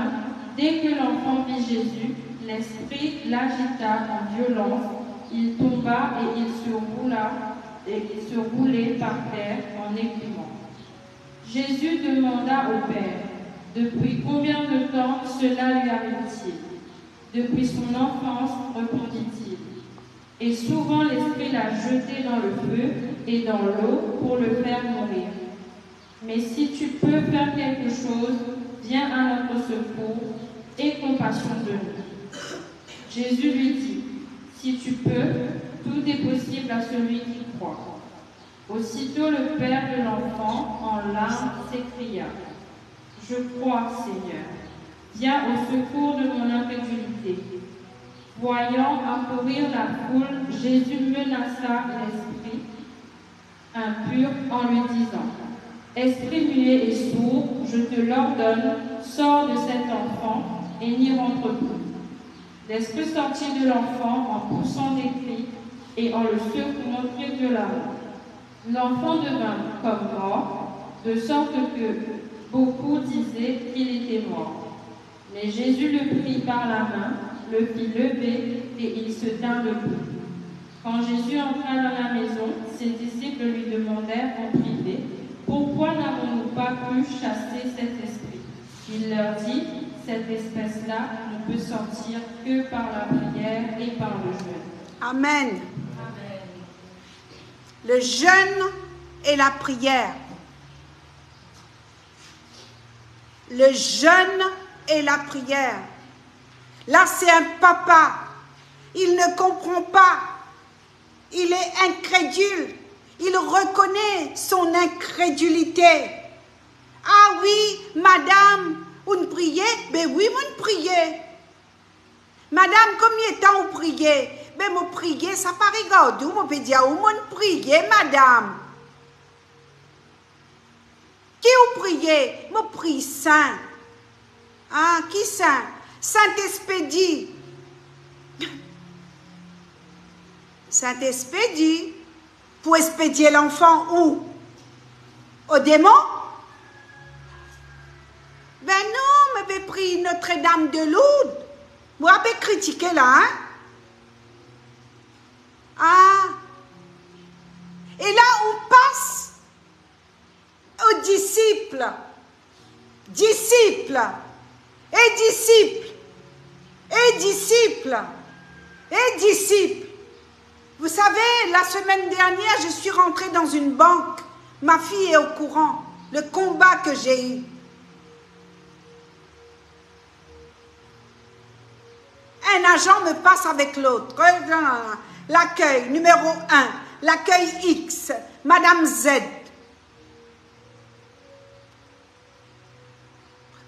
Dès que l'enfant vit Jésus, l'esprit l'agita en violence. Il tomba et il se roulait par terre en écumant. Jésus demanda au Père, « Depuis combien de temps cela lui arrive-t-il » ? « Depuis son enfance, répondit-il. Et souvent l'esprit l'a jeté dans le feu et dans l'eau pour le faire mourir. Mais si tu peux faire quelque chose, viens à notre secours, aie compassion de nous. » Jésus lui dit, « Si tu peux, tout est possible à celui qui croit. » Aussitôt le père de l'enfant, en larmes, s'écria, « Je crois, Seigneur. Viens au secours de mon incrédulité. » Voyant accourir la foule, Jésus menaça l'esprit impur en lui disant, « Esprit muet et sourd, je te l'ordonne, sors de cet enfant et n'y rentre plus. » L'esprit sortit de l'enfant en poussant des cris et en le secouant très violemment. L'enfant devint comme mort, de sorte que beaucoup disaient qu'il était mort. Mais Jésus le prit par la main, le fit lever et il se tint debout. Quand Jésus entra dans la maison, ses disciples lui demandèrent en privé, « Pourquoi n'avons-nous pas pu chasser cet esprit ?» Il leur dit, « Cette espèce-là ne peut sortir que par la prière et par le jeûne. » Amen. Amen. Le jeûne et la prière. Le jeûne et la prière. Là, c'est un papa. Il ne comprend pas. Il est incrédule. Il reconnaît son incrédulité. Ah oui, madame, vous priez? Ben oui, vous priez. Madame, combien de temps vous priez? Ben, vous priez, ça paraît regarder. Vous pouvez dire, vous priez, madame. Qui vous priez? Me prie saint. Ah, qui saint? Saint-Expédie. Saint-Expédie. Pour expédier l'enfant où? Au démon? Ben non, m'avez pris Notre-Dame de Lourdes. Vous avez critiqué là, hein? Ah. Et là, on passe aux disciples. Disciples. Et disciples. Et disciples. Et disciples. Vous savez, la semaine dernière, je suis rentrée dans une banque. Ma fille est au courant. Le combat que j'ai eu. Un agent me passe avec l'autre. L'accueil numéro 1, l'accueil X, Madame Z.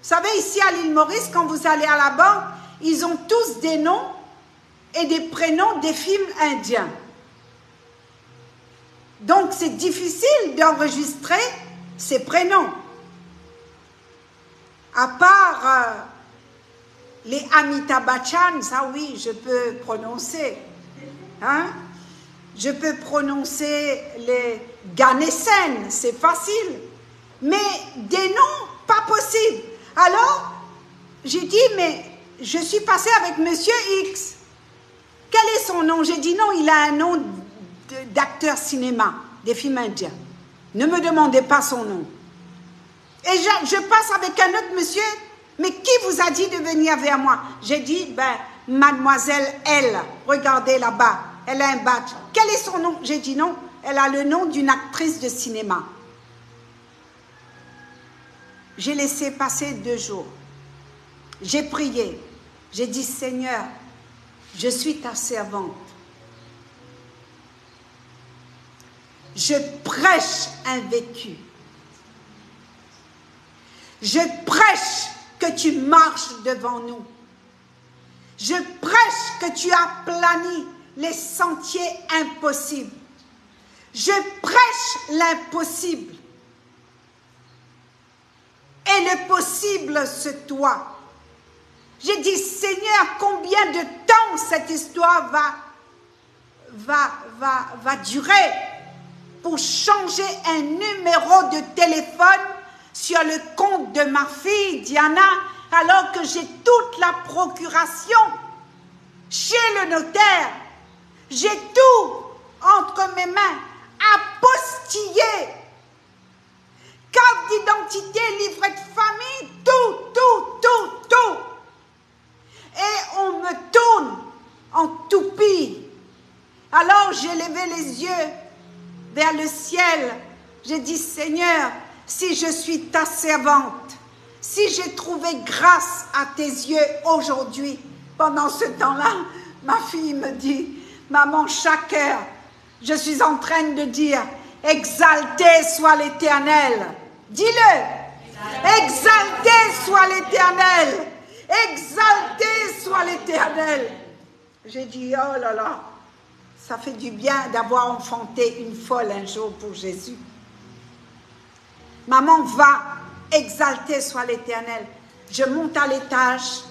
Vous savez, ici à l'île Maurice, quand vous allez à la banque, ils ont tous des noms et des prénoms des films indiens. Donc, c'est difficile d'enregistrer ces prénoms. À part les Amitabh Bachchan, ça oui, je peux prononcer. Hein? Je peux prononcer les Ganessen, c'est facile. Mais des noms, pas possible. Alors, j'ai dit, mais je suis passée avec Monsieur X. Quel est son nom? J'ai dit, non, il a un nom d'acteur cinéma, des films indiens. Ne me demandez pas son nom. Et je passe avec un autre monsieur. Mais qui vous a dit de venir vers moi? J'ai dit, ben, mademoiselle L, regardez là-bas, elle a un badge. Quel est son nom? J'ai dit non, elle a le nom d'une actrice de cinéma. J'ai laissé passer 2 jours. J'ai prié. J'ai dit, Seigneur, je suis ta servante. Je prêche un vécu. Je prêche que tu marches devant nous. Je prêche que tu aplanis les sentiers impossibles. Je prêche l'impossible. Et le possible, c'est toi. J'ai dit, Seigneur, combien de temps cette histoire va durer pour changer un numéro de téléphone sur le compte de ma fille Diana, alors que j'ai toute la procuration chez le notaire. J'ai tout entre mes mains, apostillé, carte d'identité, livret de famille, tout. Et on me tourne en toupie. Alors j'ai levé les yeux vers le ciel. J'ai dit, Seigneur, si je suis ta servante, si j'ai trouvé grâce à tes yeux aujourd'hui, pendant ce temps-là, ma fille me dit, maman, chaque heure, je suis en train de dire, exalté soit l'Éternel. Dis-le. Exalté soit l'Éternel. Exalté soit l'Éternel. J'ai dit, oh là là, ça fait du bien d'avoir enfanté une folle un jour pour Jésus. Maman va, exalté soit l'Éternel. Je monte à l'étage,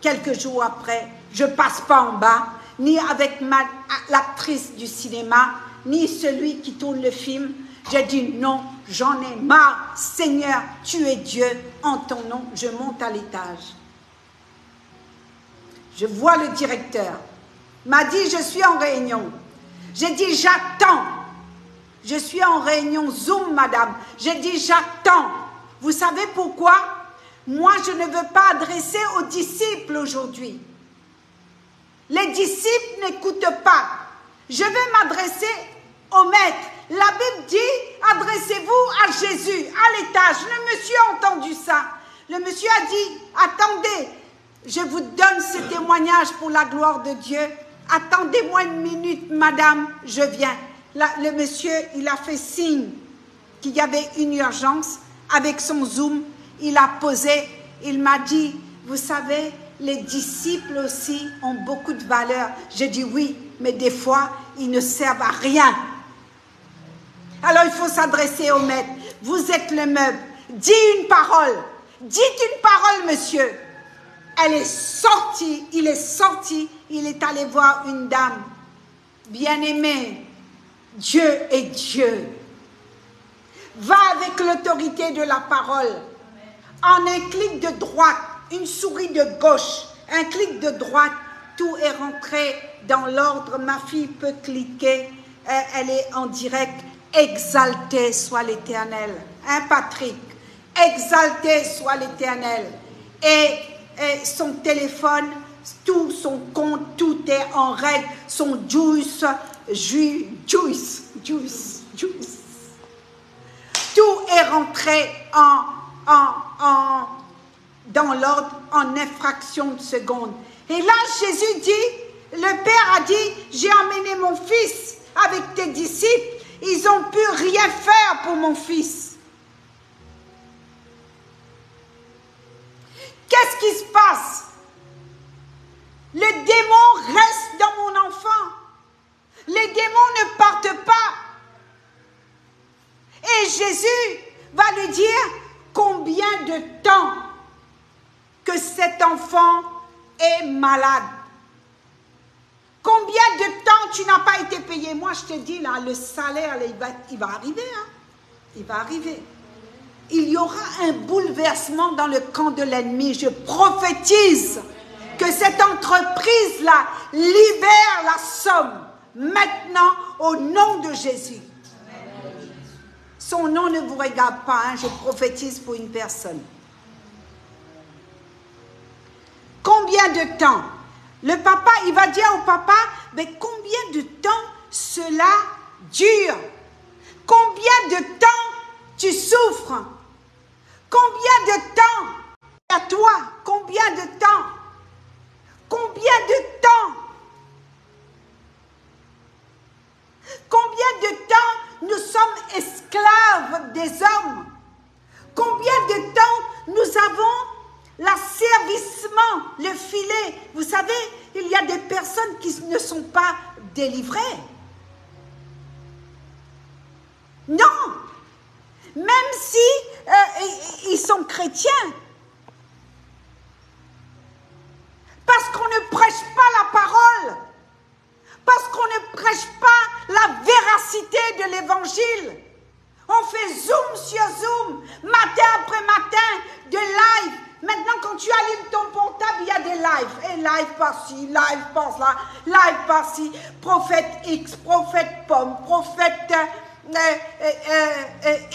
quelques jours après, je ne passe pas en bas, ni avec l'actrice du cinéma, ni celui qui tourne le film. J'ai dit non, j'en ai marre. Seigneur, tu es Dieu, en ton nom, je monte à l'étage. Je vois le directeur. Il m'a dit, je suis en réunion. J'ai dit, j'attends. Je suis en réunion Zoom, madame. J'ai dit, j'attends. Vous savez pourquoi? Moi, je ne veux pas adresser aux disciples aujourd'hui. Les disciples n'écoutent pas. Je vais m'adresser au maître. La Bible dit, adressez-vous à Jésus, à l'étage. Le monsieur a entendu ça. Le monsieur a dit, attendez, je vous donne ce témoignage pour la gloire de Dieu. Attendez-moi une minute, madame, je viens. Le monsieur, il a fait signe qu'il y avait une urgence. Avec son Zoom, il a posé, il m'a dit, vous savez, les disciples aussi ont beaucoup de valeur. J'ai dit oui, mais des fois, ils ne servent à rien. Alors, il faut s'adresser au maître. Vous êtes le meuble. dis une parole. Dites une parole, monsieur. Elle est sortie, il est sorti, il est allé voir une dame. Bien-aimée, Dieu est Dieu. Va avec l'autorité de la parole. En un clic de droite, une souris de gauche, un clic de droite, tout est rentré dans l'ordre. Ma fille peut cliquer, elle est en direct. Exalté soit l'Éternel. Hein, Patrick? Exalté soit l'Éternel. Et son téléphone, tout son compte, tout est en règle. Son juice. Tout est rentré dans l'ordre en infraction de seconde. Et là, Jésus dit, le Père a dit, j'ai emmené mon fils avec tes disciples. Ils n'ont pu rien faire pour mon fils. Qu'est-ce qui se passe? Le démon reste dans mon enfant. Les démons ne partent pas. Et Jésus va lui dire combien de temps que cet enfant est malade. Combien de temps tu n'as pas été payé? Moi, je te dis, là, le salaire, là, il va arriver. Hein? Il va arriver. Il y aura un bouleversement dans le camp de l'ennemi. Je prophétise que cette entreprise-là libère la somme maintenant au nom de Jésus. Son nom ne vous regarde pas, hein? Je prophétise pour une personne. Combien de temps? Le papa, il va dire au papa, mais combien de temps cela dure? Combien de temps tu souffres? Combien de temps à toi? Combien de temps? Combien de temps? Combien de temps nous sommes esclaves des hommes? Combien de temps nous avons l'asservissement, le filet? Vous savez, il y a des personnes qui ne sont pas délivrées. Non! Même si ils sont chrétiens. Parce qu'on ne prêche pas la parole. Parce qu'on ne prêche pas la véracité de l'évangile. On fait zoom sur zoom, matin après matin, de live. Maintenant, quand tu allumes ton portable, il y a des lives. Et live par-ci, live par-là, live par-ci. Prophète X, prophète Pomme, prophète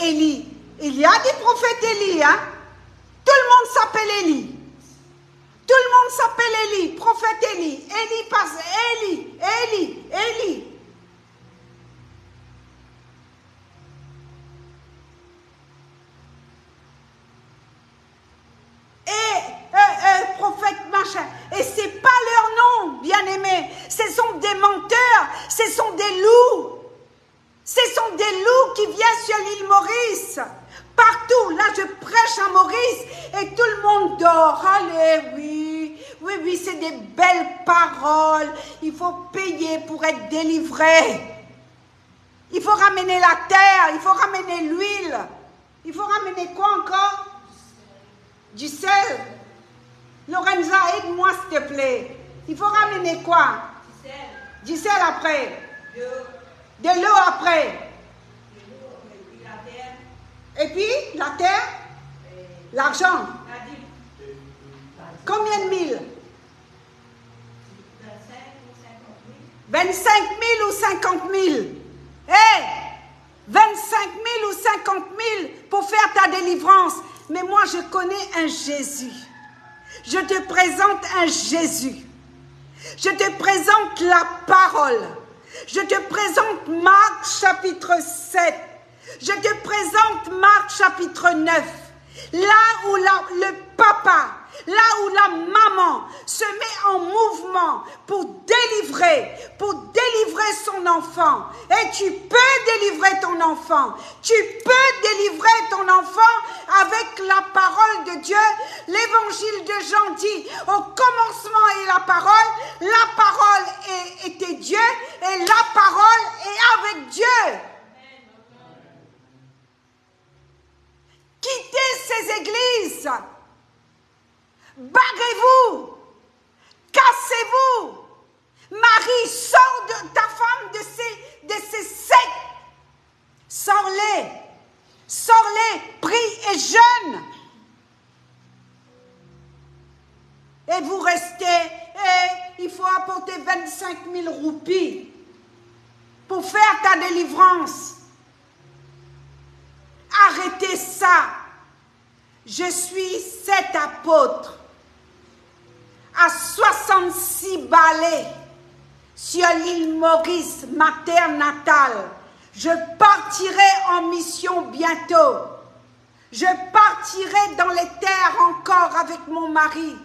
Élie. Il y a des prophètes Élie, hein? Tout le monde s'appelle Élie. Tout le monde s'appelle Élie, prophète Élie. Élie passe, Élie. Et prophète machin. Et c'est pas leur nom, bien-aimés. Ce sont des menteurs, ce sont des loups. Ce sont des loups qui viennent sur l'île Maurice. Partout, là je prêche à Maurice et tout le monde dort. Allez, oui, c'est des belles paroles. Il faut payer pour être délivré. Il faut ramener la terre, il faut ramener l'huile. Il faut ramener quoi encore? Du sel. Lorenza, aide-moi s'il te plaît. Il faut ramener quoi? Du sel après. De l'eau après. Et puis, la terre, l'argent. Combien de mille? 25 000 ou 50 000? Hé! 25 000 ou 50 000 pour faire ta délivrance. Mais moi, je connais un Jésus. Je te présente un Jésus. Je te présente la parole. Je te présente Marc chapitre 7. Je te présente Marc chapitre 9. Là où le papa, là où la maman se met en mouvement pour délivrer son enfant. Et tu peux délivrer ton enfant. Tu peux délivrer ton enfant avec la parole de Dieu. L'évangile de Jean dit, au commencement est la parole était Dieu et la parole est avec Dieu. Quitter l'église. Barrez-vous. Cassez-vous. Marie, sors de ta femme de ces sectes. Sors-les. Sors-les. Prie et jeûne. Et vous restez, et il faut apporter 25 000 roupies pour faire ta délivrance. Arrêtez ça. Je suis cet apôtre à 66 balais sur l'île Maurice, ma terre natale. Je partirai en mission bientôt. Je partirai dans les terres encore avec mon mari.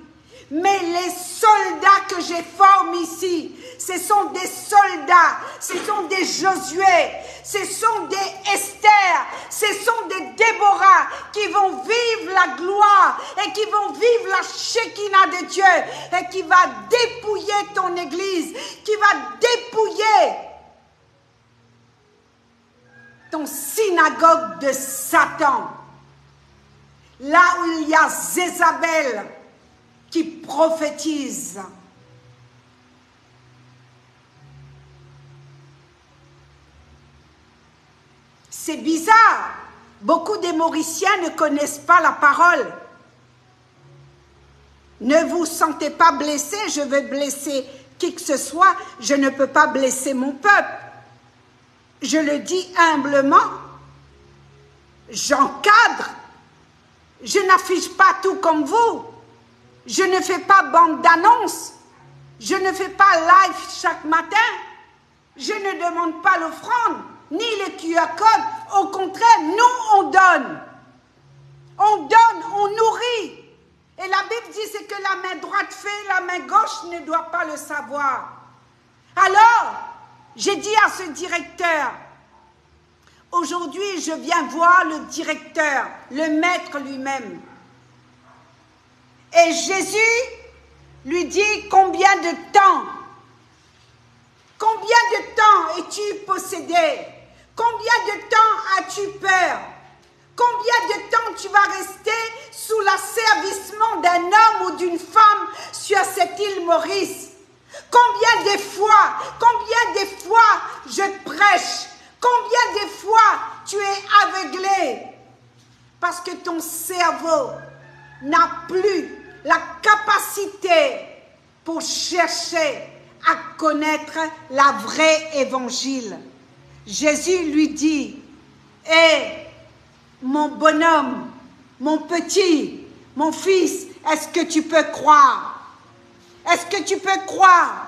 Mais les soldats que j'ai formés ici, ce sont des soldats, ce sont des Josué, ce sont des Esther, ce sont des Déborah qui vont vivre la gloire et qui vont vivre la Shekinah de Dieu et qui va dépouiller ton église, qui va dépouiller ton synagogue de Satan. Là où il y a Jézabel qui prophétise. C'est bizarre. Beaucoup des Mauriciens ne connaissent pas la parole. Ne vous sentez pas blessé, je veux blesser qui que ce soit, je ne peux pas blesser mon peuple. Je le dis humblement, j'encadre, je n'affiche pas tout comme vous. Je ne fais pas bande d'annonces. Je ne fais pas live chaque matin. Je ne demande pas l'offrande, ni le QR code. Au contraire, nous, on donne. On donne, on nourrit. Et la Bible dit ce que la main droite fait, la main gauche ne doit pas le savoir. Alors, j'ai dit à ce directeur, aujourd'hui, je viens voir le directeur, le maître lui-même. Et Jésus lui dit, combien de temps es-tu possédé? Combien de temps as-tu peur? Combien de temps tu vas rester sous l'asservissement d'un homme ou d'une femme sur cette île Maurice? Combien de fois je prêche? Combien de fois tu es aveuglé? Parce que ton cerveau n'a plus la capacité pour chercher à connaître la vraie évangile. Jésus lui dit, mon bonhomme, mon petit, mon fils, est-ce que tu peux croire? Est-ce que tu peux croire?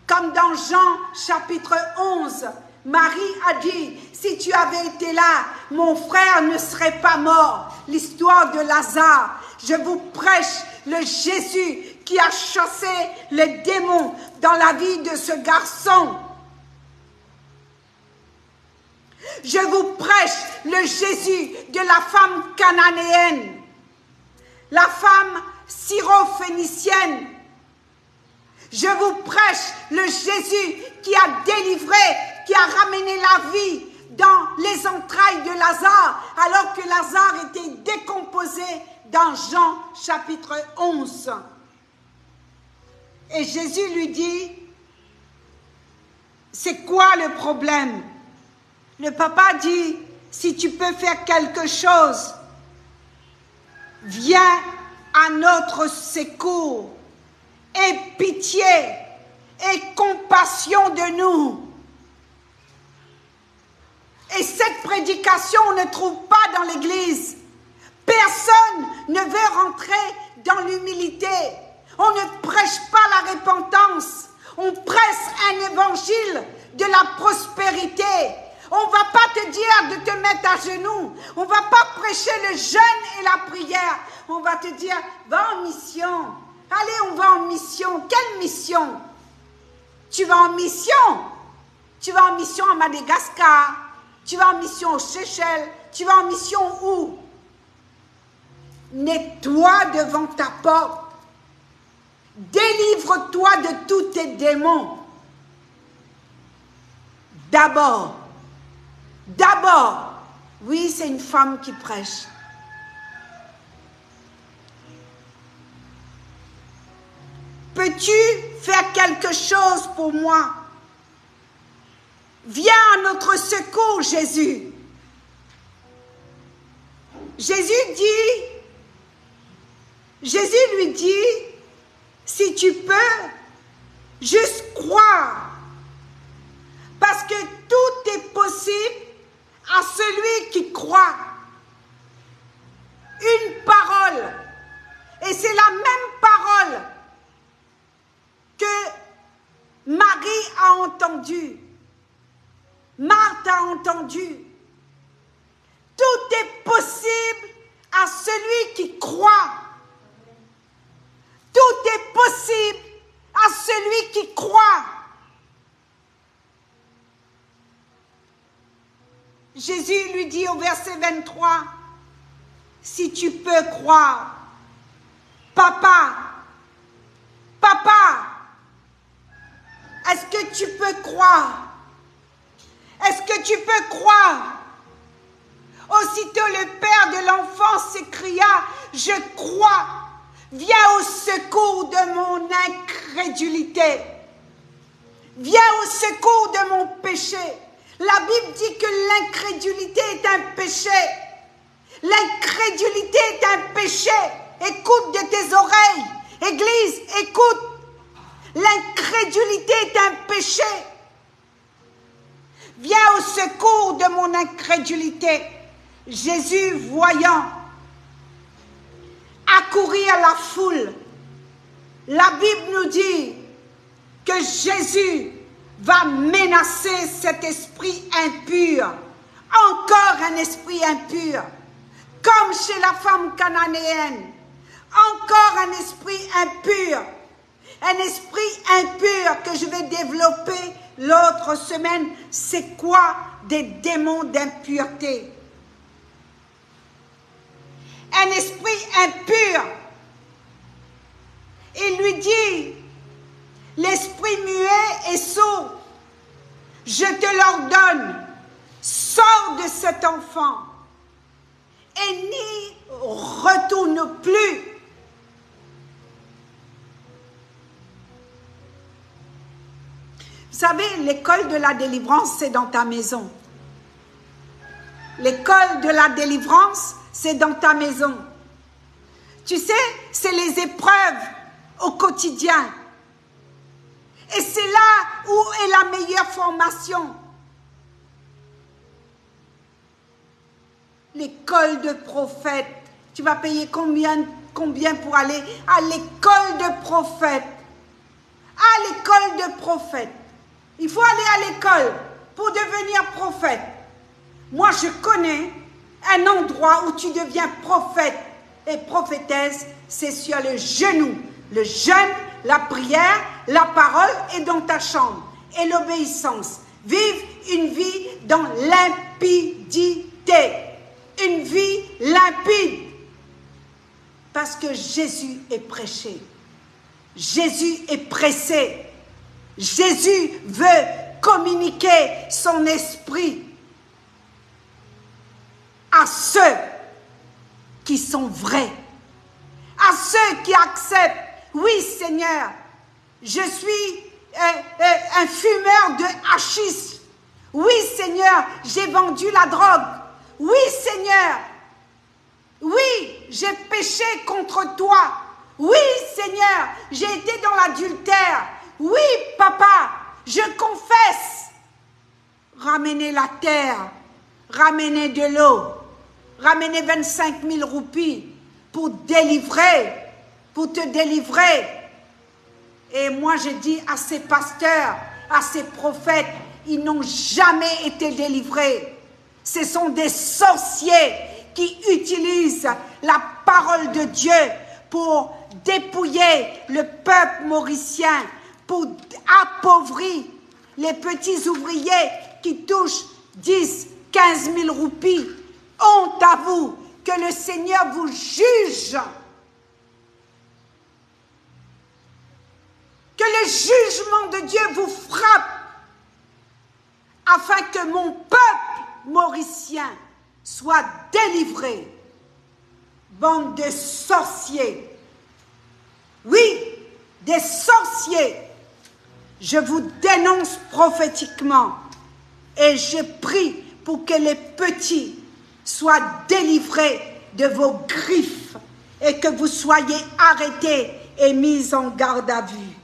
Comme dans Jean chapitre 11, Marie a dit, si tu avais été là, mon frère ne serait pas mort. L'histoire de Lazare. Je vous prêche le Jésus qui a chassé les démons dans la vie de ce garçon. Je vous prêche le Jésus de la femme cananéenne, la femme syrophénicienne. Je vous prêche le Jésus qui a délivré, qui a ramené la vie dans les entrailles de Lazare, alors que Lazare était décomposé dans Jean chapitre 11. Et Jésus lui dit, c'est quoi le problème? Le papa dit, si tu peux faire quelque chose, viens à notre secours. Aie pitié et compassion de nous. Et cette prédication, on ne trouve pas dans l'église. Personne ne veut rentrer dans l'humilité. On ne prêche pas la repentance. On prêche un évangile de la prospérité. On ne va pas te dire de te mettre à genoux. On ne va pas prêcher le jeûne et la prière. On va te dire, va en mission. Allez, on va en mission. Quelle mission? Tu vas en mission. Tu vas en mission à Madagascar. Tu vas en mission aux Seychelles. Tu vas en mission où? Nettoie devant ta porte. Délivre-toi de tous tes démons. D'abord, oui, c'est une femme qui prêche. peux-tu faire quelque chose pour moi? Viens à notre secours, Jésus. Jésus lui dit, si tu peux, juste croire. Parce que tout est possible à celui qui croit. Une parole. Et c'est la même parole que Marie a entendue. Marthe a entendu. Tout est possible à celui qui croit. Tout est possible à celui qui croit. Jésus lui dit au verset 23, si tu peux croire, papa, est-ce que tu peux croire? Est-ce que tu peux croire? Aussitôt le père de l'enfant s'écria, je crois, viens au secours de mon incrédulité. Viens au secours de mon péché. La Bible dit que l'incrédulité est un péché. L'incrédulité est un péché. Écoute de tes oreilles. Église, écoute. L'incrédulité est un péché. Viens au secours de mon incrédulité. Jésus, voyant accourir la foule, la Bible nous dit que Jésus va menacer cet esprit impur. Encore un esprit impur. Comme chez la femme cananéenne. Encore un esprit impur. Un esprit impur que je vais développer l'autre semaine. C'est quoi des démons d'impureté? Un esprit impur. Il lui dit, l'esprit muet et sourd, je te l'ordonne, sors de cet enfant et n'y retourne plus. Vous savez, l'école de la délivrance, c'est dans ta maison. L'école de la délivrance, c'est dans ta maison. Tu sais, c'est les épreuves au quotidien. Et c'est là où est la meilleure formation. L'école de prophète. Tu vas payer combien pour aller à l'école de prophète? À l'école de prophète. Il faut aller à l'école pour devenir prophète. Moi, je connais un endroit où tu deviens prophète et prophétesse, c'est sur le genou. Le jeûne, la prière, la parole est dans ta chambre. Et l'obéissance. Vive une vie dans limpidité. Une vie limpide. Parce que Jésus est prêché. Jésus est pressé. Jésus veut communiquer son esprit à ceux qui sont vrais, à ceux qui acceptent. Oui, Seigneur, je suis un fumeur de hachis. Oui, Seigneur, j'ai vendu la drogue. Oui, Seigneur, oui, j'ai péché contre toi. Oui, Seigneur, j'ai été dans l'adultère. Oui, papa, je confesse. Ramenez la terre, ramenez de l'eau, ramenez 25 000 roupies pour délivrer, pour te délivrer. Et moi, je dis à ces pasteurs, à ces prophètes, ils n'ont jamais été délivrés. Ce sont des sorciers qui utilisent la parole de Dieu pour dépouiller le peuple mauricien, pour appauvrir les petits ouvriers qui touchent 10, 15 000 roupies. Honte à vous, que le Seigneur vous juge. Que le jugement de Dieu vous frappe, afin que mon peuple mauricien soit délivré. Bande de sorciers. Oui, des sorciers, je vous dénonce prophétiquement et je prie pour que les petits soient délivrés de vos griffes et que vous soyez arrêtés et mis en garde à vue.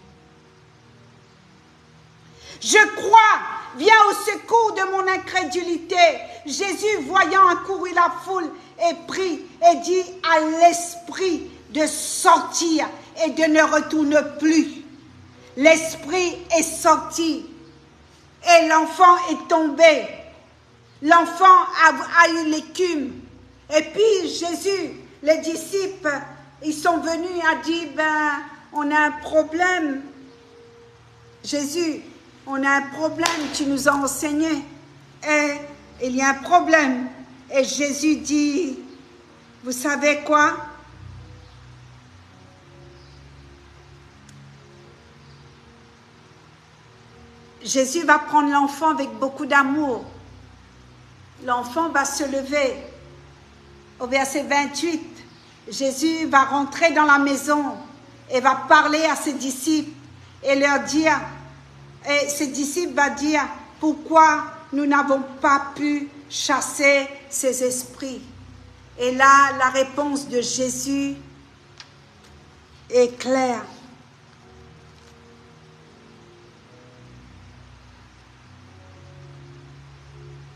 Je crois, viens au secours de mon incrédulité. Jésus, voyant accourir la foule, et prie et dit à l'esprit de sortir et de ne retourner plus. L'esprit est sorti et l'enfant est tombé. L'enfant a eu l'écume. Et puis Jésus, les disciples, ils sont venus et ont dit, ben, on a un problème. Jésus, on a un problème, tu nous as enseigné. Et il y a un problème. Et Jésus dit, vous savez quoi? Jésus va prendre l'enfant avec beaucoup d'amour. L'enfant va se lever. Au verset 28, Jésus va rentrer dans la maison et va parler à ses disciples et leur dire, et ses disciples vont dire, pourquoi nous n'avons pas pu chasser ces esprits? Et là, la réponse de Jésus est claire.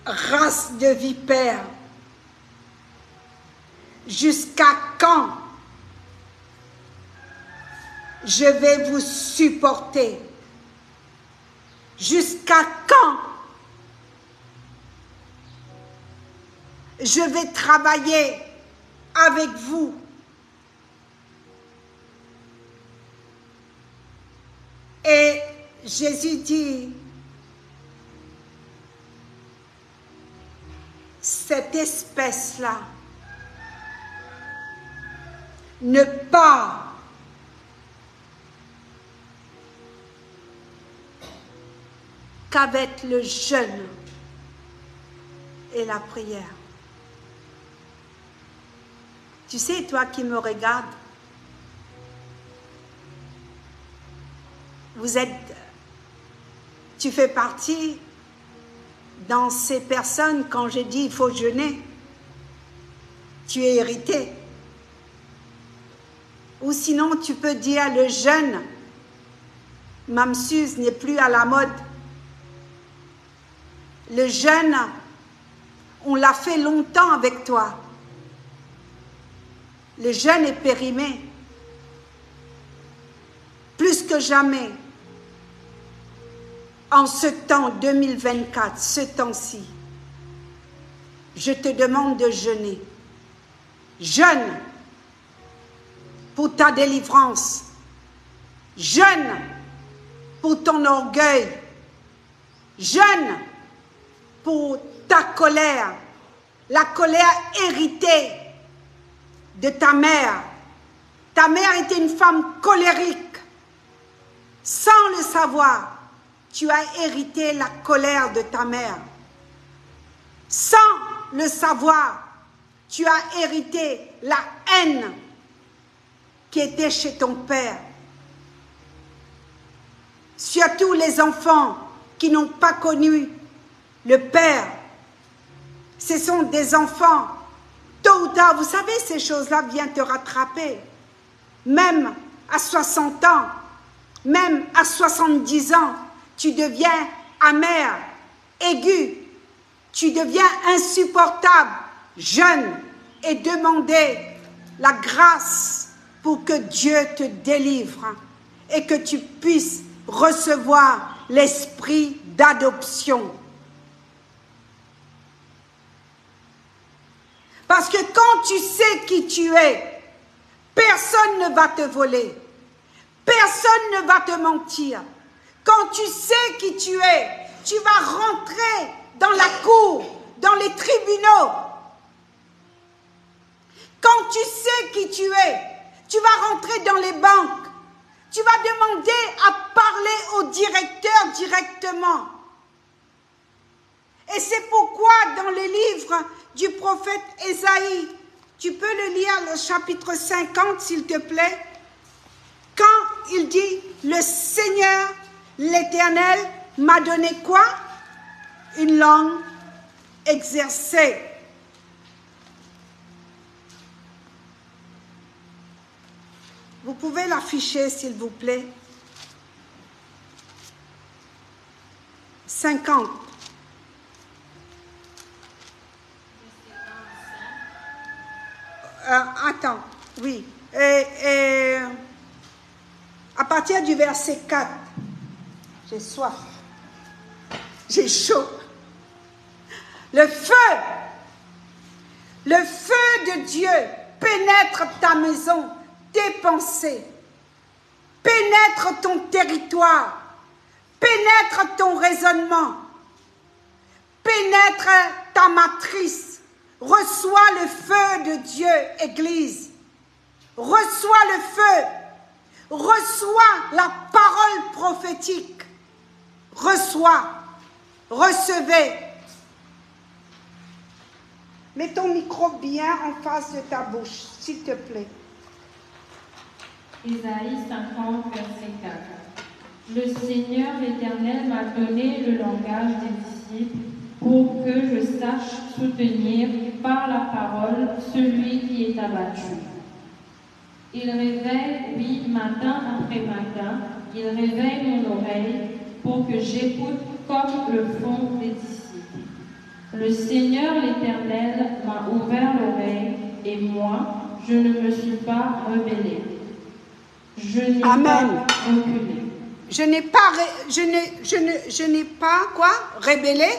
Race de vipères, jusqu'à quand je vais vous supporter? Jusqu'à quand je vais travailler avec vous? Et Jésus dit, cette espèce-là ne part qu'avec le jeûne et la prière. Tu sais, toi qui me regardes, tu fais partie dans ces personnes, quand j'ai dit il faut jeûner, tu es irrité. Ou sinon, tu peux dire le jeûne, Mamsuse, n'est plus à la mode. Le jeûne, on l'a fait longtemps avec toi. Le jeûne est périmé. Plus que jamais. En ce temps 2024, ce temps-ci, je te demande de jeûner. Jeûne pour ta délivrance. Jeûne pour ton orgueil. Jeûne pour ta colère. La colère héritée de ta mère. Ta mère était une femme colérique. Sans le savoir, tu as hérité la colère de ta mère. Sans le savoir, tu as hérité la haine qui était chez ton père. Surtout les enfants qui n'ont pas connu le père. Ce sont des enfants, tôt ou tard, vous savez, ces choses-là viennent te rattraper. Même à 60 ans, même à 70 ans, tu deviens amer, aigu, tu deviens insupportable, jeune, et demander la grâce pour que Dieu te délivre et que tu puisses recevoir l'esprit d'adoption. Parce que quand tu sais qui tu es, personne ne va te voler, personne ne va te mentir. Quand tu sais qui tu es, tu vas rentrer dans la cour, dans les tribunaux. Quand tu sais qui tu es, tu vas rentrer dans les banques. Tu vas demander à parler au directeur directement. Et c'est pourquoi dans le livre du prophète Ésaïe, tu peux le lire, le chapitre 50, s'il te plaît, quand il dit, le Seigneur, l'Éternel, m'a donné quoi? Une langue exercée. Vous pouvez l'afficher, s'il vous plaît. 50. Attends, oui. À partir du verset 4, j'ai soif, j'ai chaud. Le feu de Dieu pénètre ta maison, tes pensées, pénètre ton territoire, pénètre ton raisonnement, pénètre ta matrice. Reçois le feu de Dieu, Église. Reçois le feu. Reçois la parole prophétique. Reçois. Recevez. Mets ton micro bien en face de ta bouche, s'il te plaît. Isaïe 50, verset 4. Le Seigneur l'Éternel m'a donné le langage des disciples pour que je sache soutenir par la parole celui qui est abattu. Il réveille, oui, matin après matin, il réveille mon oreille pour que j'écoute comme le font les disciples. Le Seigneur l'Éternel m'a ouvert l'oreille et moi, je ne me suis pas rebellée. Je n'ai pas reculé. Je n'ai pas quoi? Rebellé?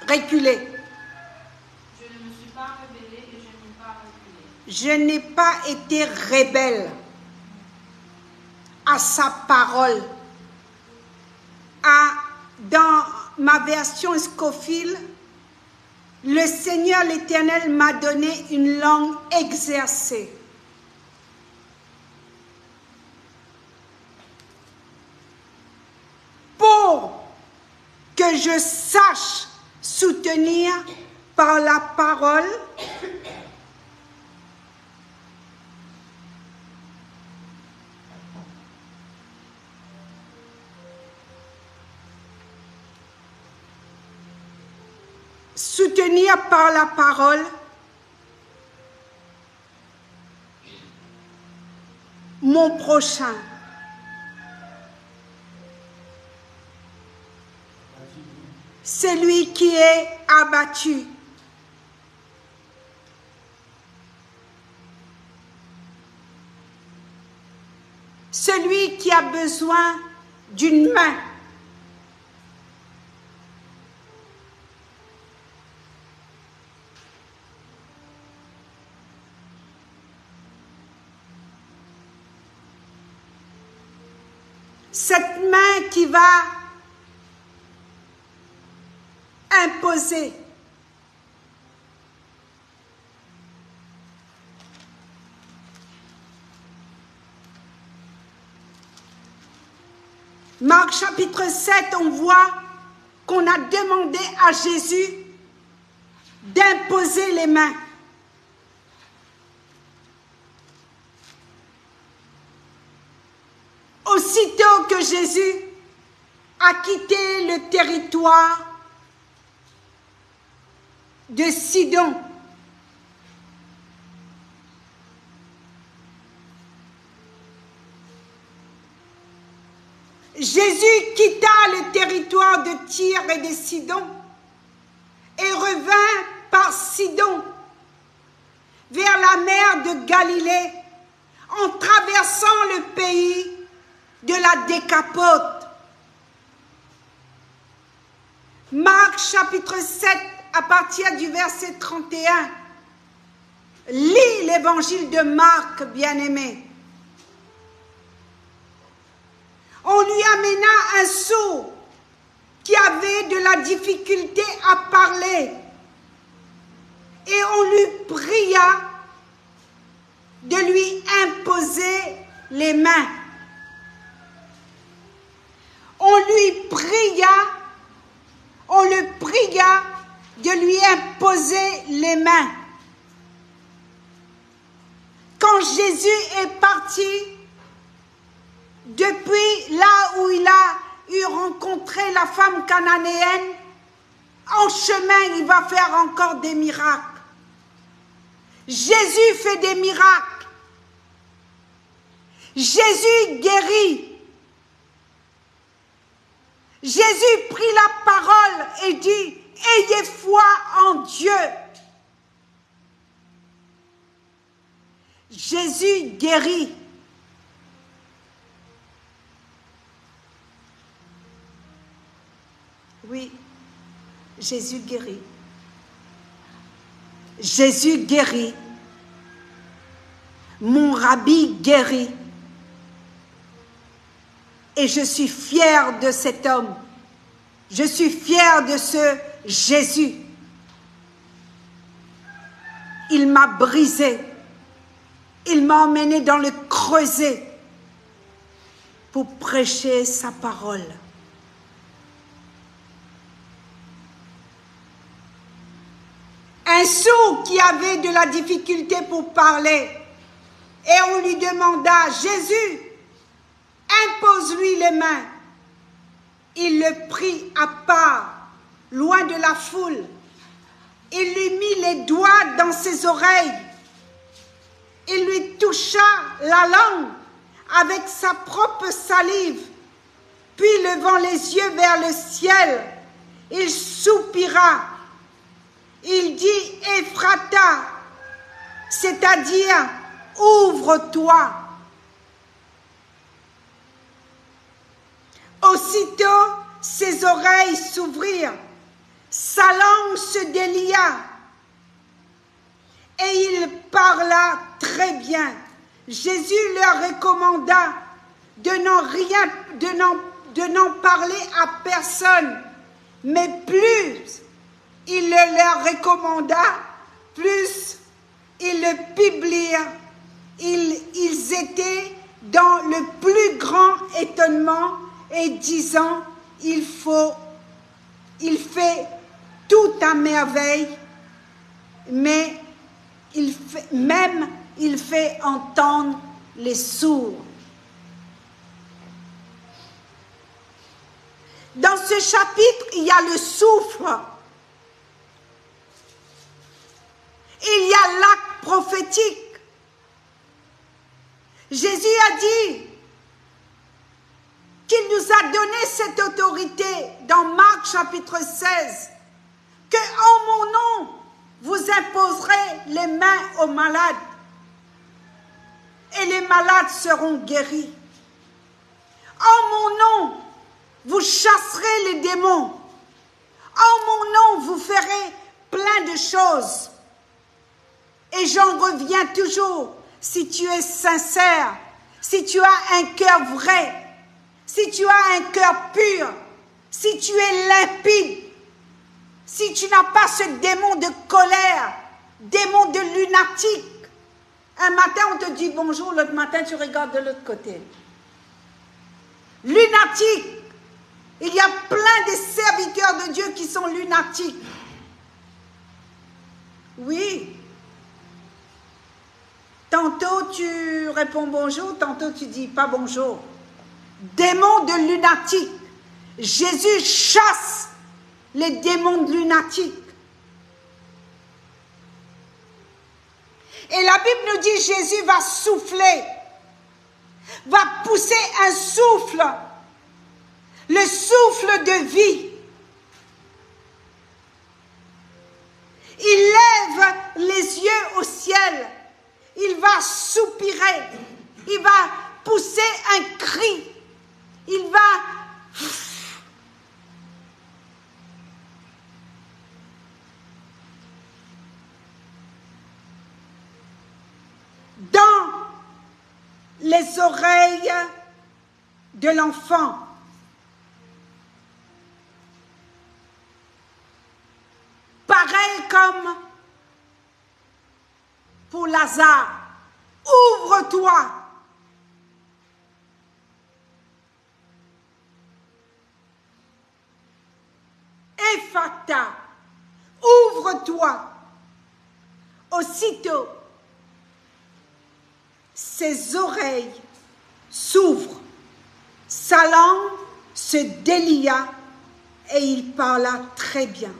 Reculé. Je ne me suis pas rebellée et je n'ai pas reculé. Je n'ai pas été rebelle à sa parole. Dans ma version Scofield, le Seigneur l'Éternel m'a donné une langue exercée. Pour que je sache soutenir par la parole mon prochain. Celui qui est abattu. Celui qui a besoin d'une main. Cette main qui va imposer. Marc chapitre 7, on voit qu'on a demandé à Jésus d'imposer les mains. Aussitôt que Jésus a quitté le territoire de Sidon, Jésus quitta le territoire de Tyr et de Sidon et revint par Sidon vers la mer de Galilée en traversant le pays de la Décapote. Marc chapitre 7 à partir du verset 31. Lis l'évangile de Marc, bien-aimé. On lui amena un sourd qui avait de la difficulté à parler et on lui pria de lui imposer les mains. On le pria de lui imposer les mains. Quand Jésus est parti, depuis là où il a eu rencontré la femme cananéenne, en chemin, il va faire encore des miracles. Jésus fait des miracles. Jésus guérit. Jésus prit la parole et dit, ayez foi en Dieu. Jésus guérit. Oui, Jésus guérit. Jésus guérit. Mon rabbi guérit. Et je suis fière de cet homme. Je suis fière de ce Jésus. Il m'a brisé. Il m'a emmené dans le creuset pour prêcher sa parole. Un sourd qui avait de la difficulté pour parler, et on lui demanda, Jésus, impose-lui les mains. Il le prit à part, loin de la foule. Il lui mit les doigts dans ses oreilles. Il lui toucha la langue avec sa propre salive. Puis, levant les yeux vers le ciel, il soupira. Il dit « Ephrata », c'est-à-dire « ouvre-toi ». Aussitôt, ses oreilles s'ouvrirent, sa langue se délia et il parla très bien. Jésus leur recommanda de n'en parler à personne, mais plus il le leur recommanda, plus ils le publièrent. Ils étaient dans le plus grand étonnement et disant, il fait tout à merveille, mais il fait entendre les sourds. Dans ce chapitre, il y a le souffle. Il y a l'acte prophétique. Jésus a dit qu'il nous a donné cette autorité dans Marc chapitre 16, que en mon nom, vous imposerez les mains aux malades et les malades seront guéris. En mon nom, vous chasserez les démons. En mon nom, vous ferez plein de choses. Et j'en reviens toujours, si tu es sincère, si tu as un cœur vrai, si tu as un cœur pur, si tu es limpide, si tu n'as pas ce démon de colère, démon de lunatique. Un matin, on te dit bonjour, l'autre matin, tu regardes de l'autre côté. Lunatique. Il y a plein de serviteurs de Dieu qui sont lunatiques. Oui. Tantôt, tu réponds bonjour, tantôt, tu dis pas bonjour. Démon de lunatique. Jésus chasse les démons de lunatique. Et la Bible nous dit Jésus va souffler, va pousser un souffle, le souffle de vie. Il lève les yeux au ciel, il va soupirer, il va pousser un cri, il va... dans les oreilles de l'enfant. Pareil comme pour Lazare. Ouvre-toi. Ephata. Ouvre-toi. Aussitôt, ses oreilles s'ouvrent. Sa langue se délia et il parla très bien.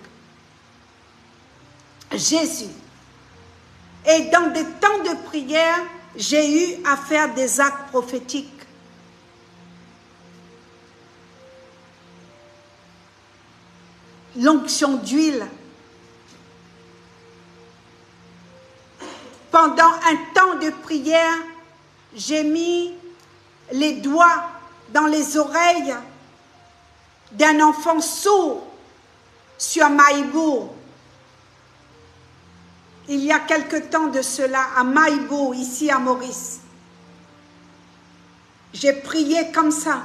Jésus. Et dans des temps de prière, j'ai eu à faire des actes prophétiques. L'onction d'huile. Pendant un temps de prière, j'ai mis les doigts dans les oreilles d'un enfant sourd sur Maïbourg. Il y a quelque temps de cela, à Maïbourg, ici à Maurice. J'ai prié comme ça.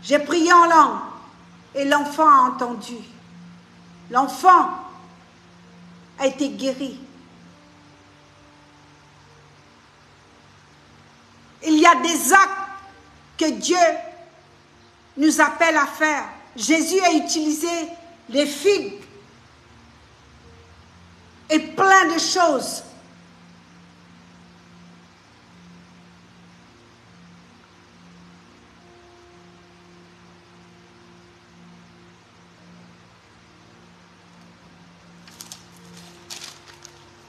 J'ai prié en langue. Et l'enfant a entendu. L'enfant a été guéri. Il y a des actes que Dieu nous appelle à faire. Jésus a utilisé les figues et plein de choses.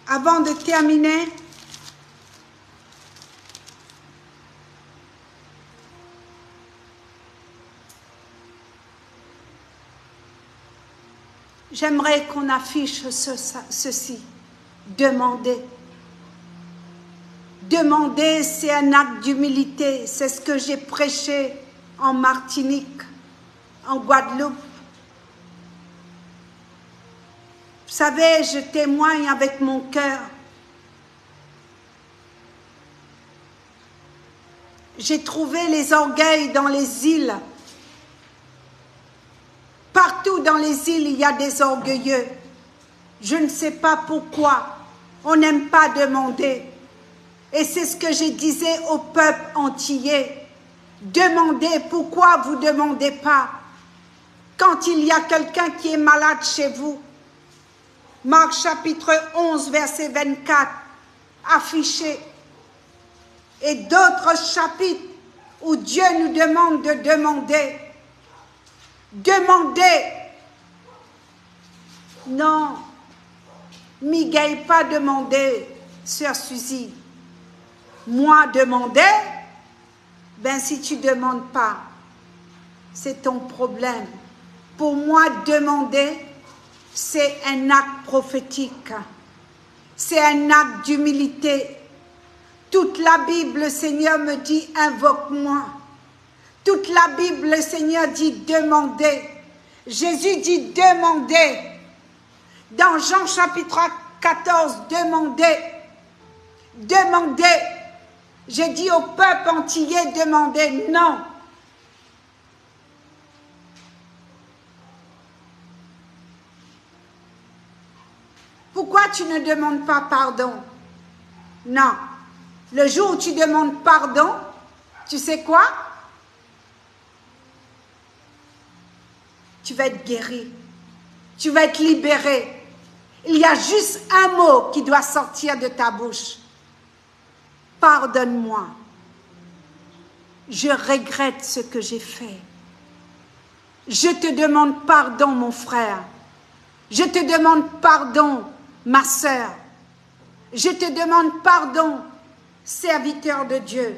Avant de terminer, j'aimerais qu'on affiche ceci. Demander. Demander, c'est un acte d'humilité. C'est ce que j'ai prêché en Martinique, en Guadeloupe. Vous savez, je témoigne avec mon cœur. J'ai trouvé les orgueils dans les îles. Partout dans les îles, il y a des orgueilleux. Je ne sais pas pourquoi. On n'aime pas demander. Et c'est ce que je disais au peuple antillais. Demandez, pourquoi vous ne demandez pas? Quand il y a quelqu'un qui est malade chez vous, Marc chapitre 11, verset 24, affiché. Et d'autres chapitres où Dieu nous demande de demander. Demandez. Non, Miguel pas demandé, sœur Suzy. Moi demander, ben si tu ne demandes pas, c'est ton problème. Pour moi, demander, c'est un acte prophétique. C'est un acte d'humilité. Toute la Bible, le Seigneur me dit, invoque-moi. Toute la Bible, le Seigneur dit, demandez. Jésus dit, demandez. Dans Jean chapitre 14, demandez. Demandez. J'ai dit au peuple antillais, demandez. Non. Pourquoi tu ne demandes pas pardon? Non. Le jour où tu demandes pardon, tu sais quoi? Tu vas être guéri. Tu vas être libéré. Il y a juste un mot qui doit sortir de ta bouche. Pardonne-moi. Je regrette ce que j'ai fait. Je te demande pardon, mon frère. Je te demande pardon, ma sœur. Je te demande pardon, serviteur de Dieu.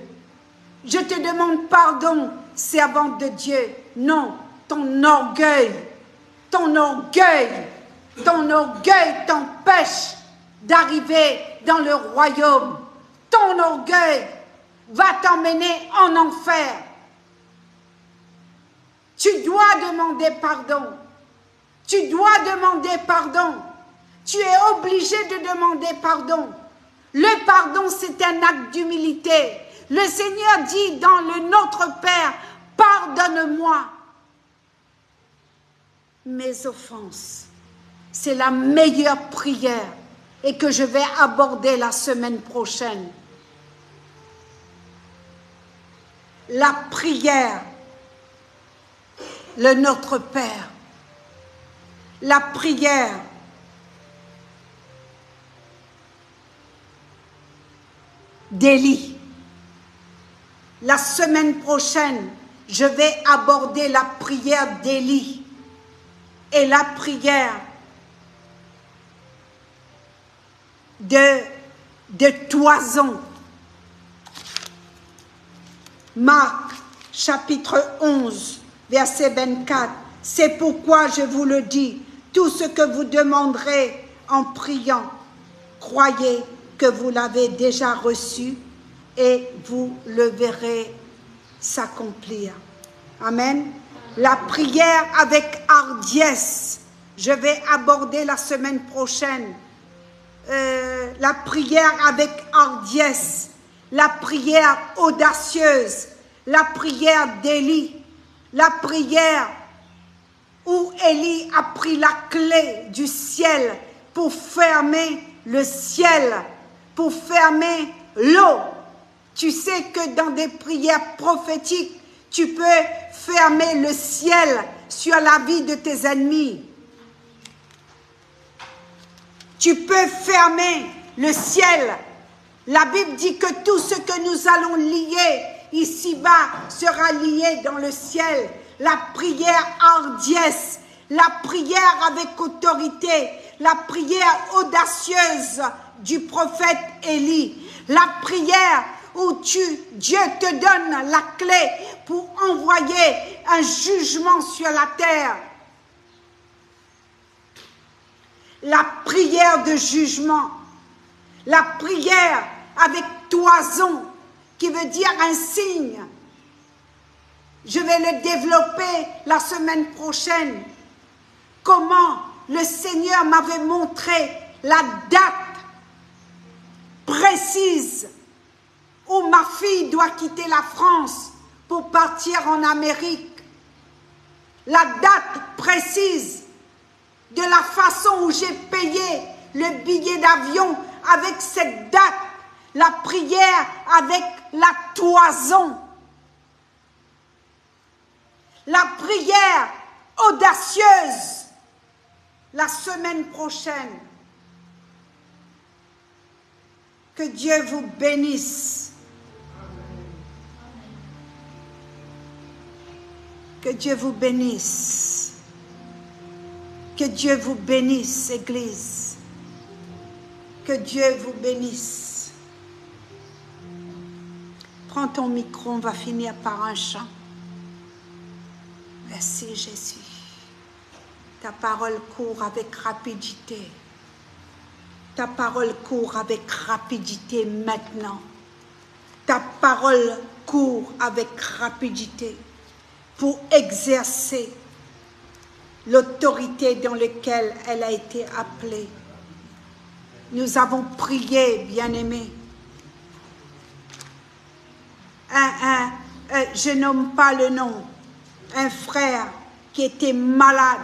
Je te demande pardon, servante de Dieu. Non, ton orgueil t'empêche d'arriver dans le royaume. Ton orgueil va t'emmener en enfer. Tu dois demander pardon. Tu dois demander pardon. Tu es obligé de demander pardon. Le pardon, c'est un acte d'humilité. Le Seigneur dit dans le Notre Père, pardonne-moi mes offenses. C'est la meilleure prière et que je vais aborder la semaine prochaine. La prière, le Notre Père. La prière. d'Élie. La semaine prochaine, je vais aborder la prière d'Élie et la prière de toison. Marc, chapitre 11, verset 24. C'est pourquoi je vous le dis, tout ce que vous demanderez en priant, croyez que vous l'avez déjà reçu et vous le verrez s'accomplir. Amen. La prière avec hardiesse, je vais aborder la semaine prochaine. La prière avec hardiesse, la prière audacieuse, la prière d'Élie, la prière où Élie a pris la clé du ciel pour fermer le ciel, pour fermer l'eau. Tu sais que dans des prières prophétiques, tu peux fermer le ciel sur la vie de tes ennemis. Tu peux fermer le ciel. La Bible dit que tout ce que nous allons lier ici-bas sera lié dans le ciel. La prière hardiesse, la prière avec autorité, la prière audacieuse du prophète Élie, la prière où Dieu te donne la clé pour envoyer un jugement sur la terre. La prière de jugement, la prière avec toison, qui veut dire un signe. Je vais le développer la semaine prochaine. Comment le Seigneur m'avait montré la date précise où ma fille doit quitter la France pour partir en Amérique. La date précise de la façon où j'ai payé le billet d'avion avec cette date, la prière avec la toison, la prière audacieuse la semaine prochaine. Que Dieu vous bénisse. Que Dieu vous bénisse. Que Dieu vous bénisse, Église. Que Dieu vous bénisse. Prends ton micro, on va finir par un chant. Merci Jésus. Ta parole court avec rapidité. Ta parole court avec rapidité maintenant. Ta parole court avec rapidité pour exercer l'autorité dans laquelle elle a été appelée. Nous avons prié, bien-aimés. Je nomme pas le nom. Un frère qui était malade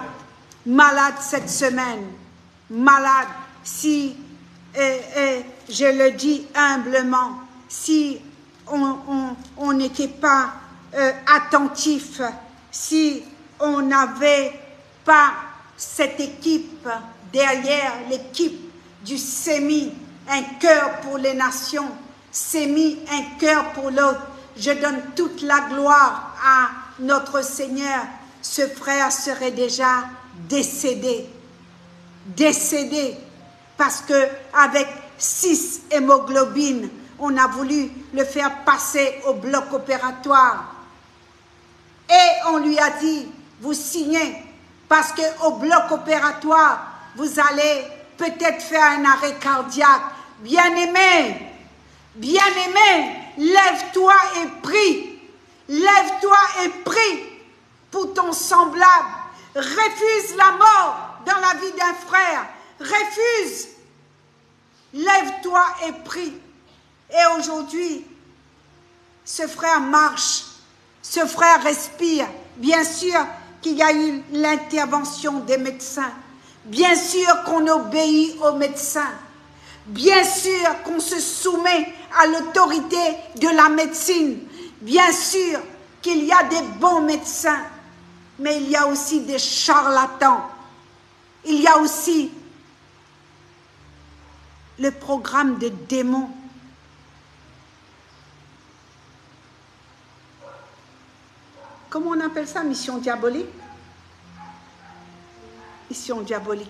cette semaine, malade. Si, je le dis humblement, si on n'était pas attentif, si on n'avait pas cette équipe derrière, l'équipe du SEMI, un cœur pour les nations, SEMI, un cœur pour l'autre. Je donne toute la gloire à notre Seigneur. Ce frère serait déjà décédé. Décédé. Parce que avec 6 hémoglobines, on a voulu le faire passer au bloc opératoire. Et on lui a dit, vous signez, parce qu'au bloc opératoire, vous allez peut-être faire un arrêt cardiaque. Bien-aimé, bien-aimé, lève-toi et prie. Lève-toi et prie pour ton semblable. Refuse la mort dans la vie d'un frère. Refuse. Lève-toi et prie. Et aujourd'hui, ce frère marche. Ce frère respire. Bien sûr qu'il y a eu l'intervention des médecins. Bien sûr qu'on obéit aux médecins. Bien sûr qu'on se soumet à l'autorité de la médecine. Bien sûr qu'il y a des bons médecins, mais il y a aussi des charlatans. Il y a aussi le programme des démons. comment on appelle ça, mission diabolique? Mission diabolique.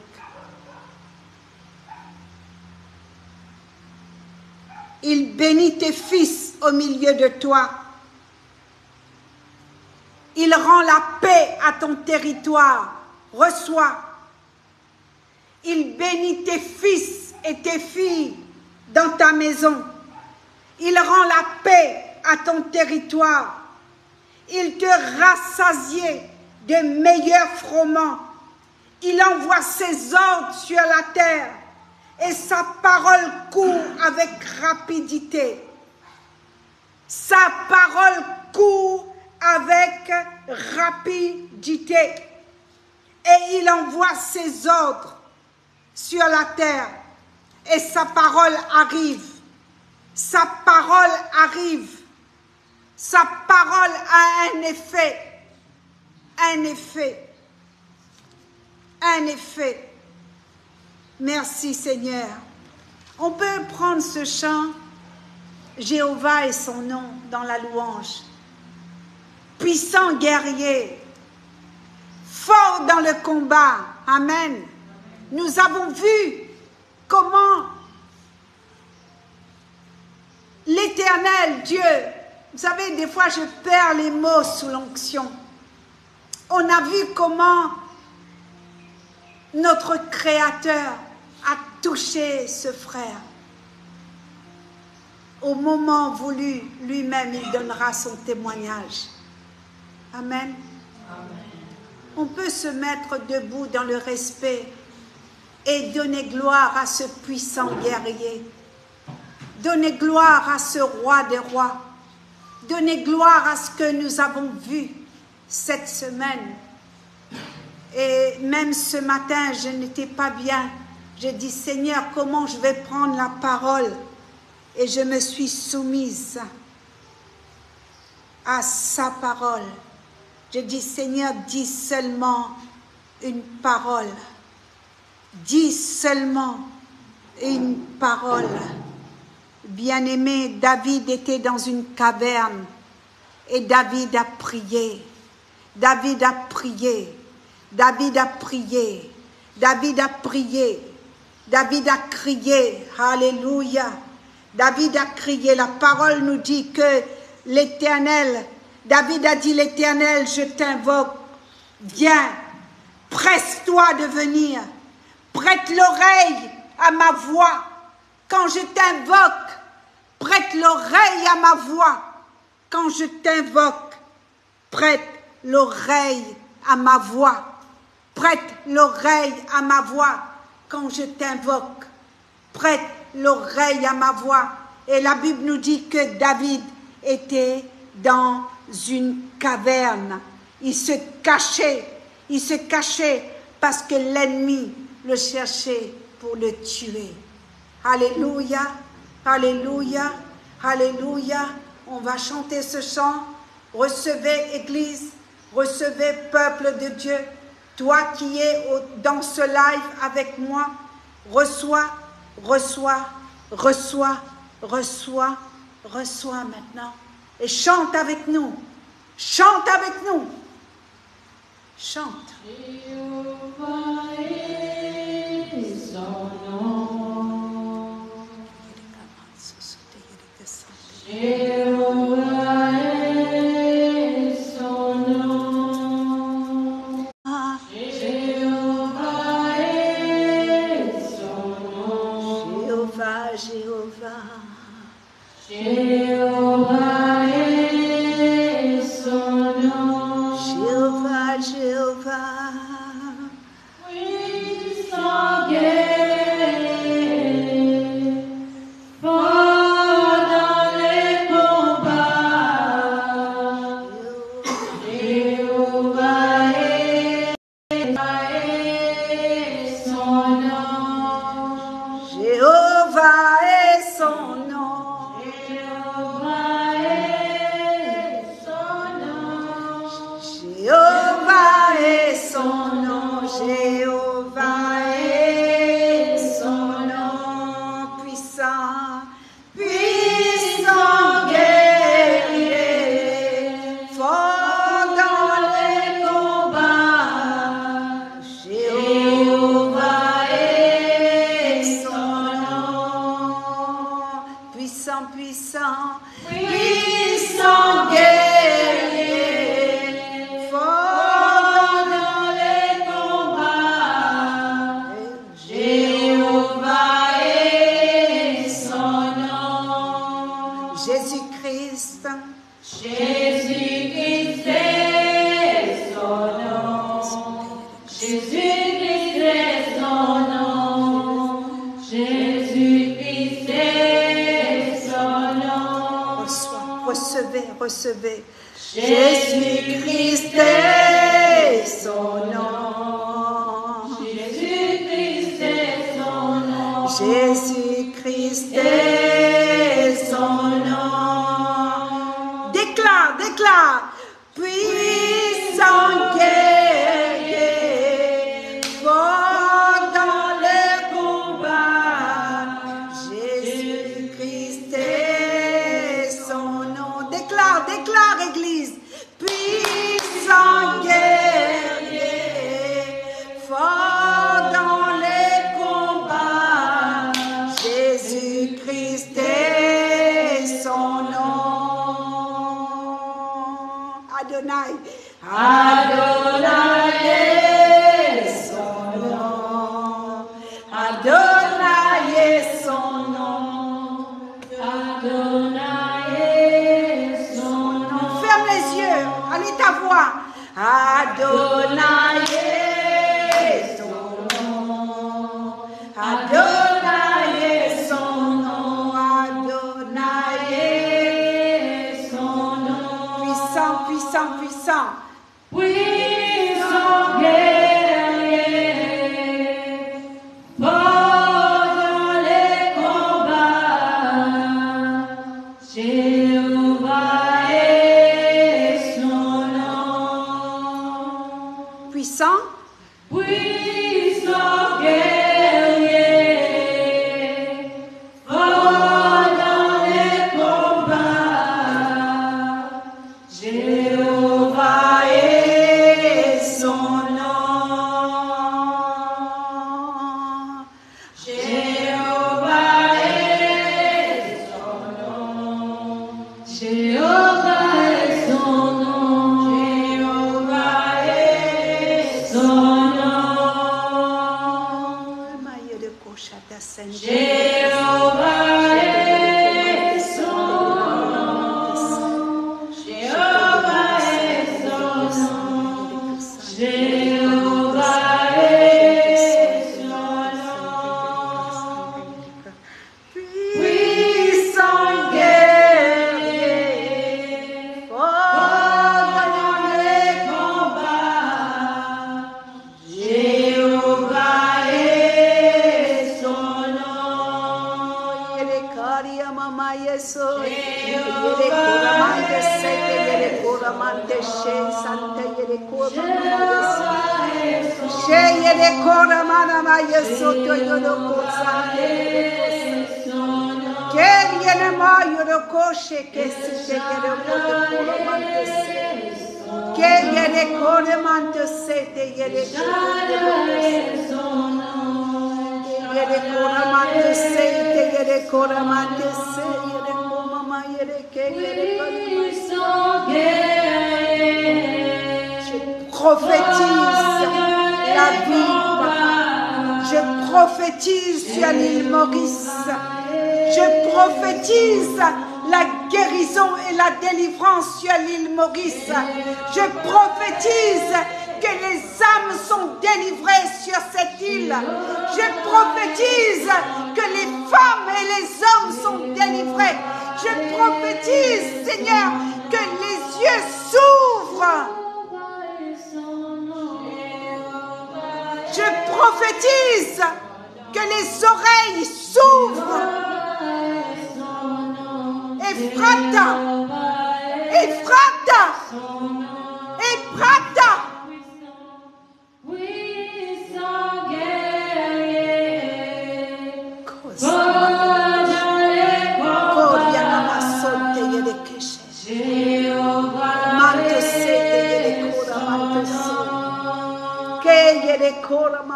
Il bénit tes fils au milieu de toi. Il rend la paix à ton territoire. Reçois. Il bénit tes fils et tes filles dans ta maison. Il rend la paix à ton territoire. Il te rassasie de meilleurs froment. Il envoie ses ordres sur la terre et sa parole court avec rapidité. Sa parole court avec rapidité. Et il envoie ses ordres sur la terre et sa parole arrive. Sa parole arrive. Sa parole a un effet. Un effet. Un effet. Merci Seigneur. On peut prendre ce chant, Jéhovah est son nom, dans la louange. Puissant guerrier, fort dans le combat. Amen. Nous avons vu comment l'Éternel, Dieu, vous savez, des fois je perds les mots sous l'onction. On a vu comment notre Créateur a touché ce frère. Au moment voulu, lui-même, il donnera son témoignage. Amen. Amen. On peut se mettre debout dans le respect et donner gloire à ce puissant guerrier. Donner gloire à ce roi des rois. Donner gloire à ce que nous avons vu cette semaine. Et même ce matin, je n'étais pas bien. J'ai dit, Seigneur, comment je vais prendre la parole? Et je me suis soumise à sa parole. Je dis, Seigneur, dis seulement une parole. Dis seulement une parole. Bien-aimé, David était dans une caverne et David a prié. David a prié. David a prié, David a prié, David a crié, alléluia. David a crié, la parole nous dit que l'Éternel, David a dit, l'Éternel, je t'invoque, viens, presse-toi de venir, prête l'oreille à ma voix. Quand je t'invoque, prête l'oreille à ma voix. Quand je t'invoque, prête l'oreille à ma voix. Prête l'oreille à ma voix quand je t'invoque. Prête l'oreille à ma voix. Et la Bible nous dit que David était dans une caverne. Il se cachait parce que l'ennemi le cherchait pour le tuer. Alléluia, alléluia, alléluia. On va chanter ce chant. Recevez, Église, recevez, peuple de Dieu. Toi qui es dans ce live avec moi, reçois, reçois, reçois, reçois, reçois maintenant. Et chante avec nous. Chante avec nous. Chante. Jéhovah est son nom. Jéhovah est son nom. Jéhovah est son nom. Jéhovah, Jéhovah. Jéhovah est son nom. Jéhovah, Jéhovah. Puissant guerrier, fort dans les combats. Jéhovah est son nom. Jéhovah est son nom. Jéhovah est puissant, puissant, puissant guerrier, fort dans les combats, Jéhovah est son nom. Jésus-Christ, Jésus-Christ est son nom. Jésus-Christ est son nom. Jésus-Christ est son nom. Recevez, recevez. Jésus-Christ est son nom. Jésus-Christ est son nom. Jésus-Christ est son nom. Déclare, déclare. Puissant guerrier, fort dans le combat, Jésus-Christ est son nom. Déclare, déclare, Église. Puissant guerrier, fort dans les combats, Jésus-Christ est son nom. Adonai, Adonai est son nom. Adonai est son nom. Adonai est son nom. Ferme les yeux, allez ta voix. Adonai est son nom. Adonai est son nom. Adonai est son nom. Puissant, puissant, puissant. Puissant guerrier, fort dans les combats, Jéhovah est son nom. Puissant, puissant guerrier, fort dans les combats, Jéhovah est son nom. Jéhovah est son nom. Jéhovah est son nom. Jéhovah est son nom. Jéhovah est son nom. Jéhovah est son nom. Jéhovah est son nom. Puissant guerrier, fort dans les combats, Jéhovah est son nom. Yelekaria mama yeso, yelekoramande sete, yelekoramande she, santa yelekoramande yeso, she yelekoramana yeso, to yolokosande yeso. Quel yelema yolokoshe, kesite yelekoramande se, quel yelekoramande sete, yelekoramande Yelekoramande seite, yelekoramande se, yelekomama yeleke, yelekoramande. Je prophétise la vie, papa. Je prophétise sur l'île Maurice. Je prophétise la guérison et la délivrance sur l'île Maurice. Je prophétise que les âmes sont délivrées sur cette île. Je prophétise que les femmes et les hommes sont délivrés. Je prophétise, Seigneur, que les yeux s'ouvrent. Je prophétise que les oreilles s'ouvrent. Ephrata, Ephrata, Ephrata.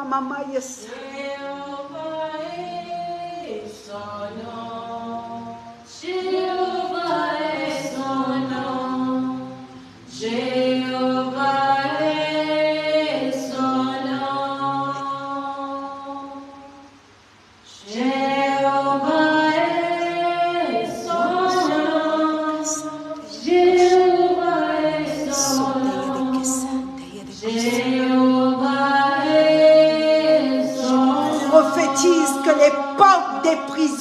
Mama yes.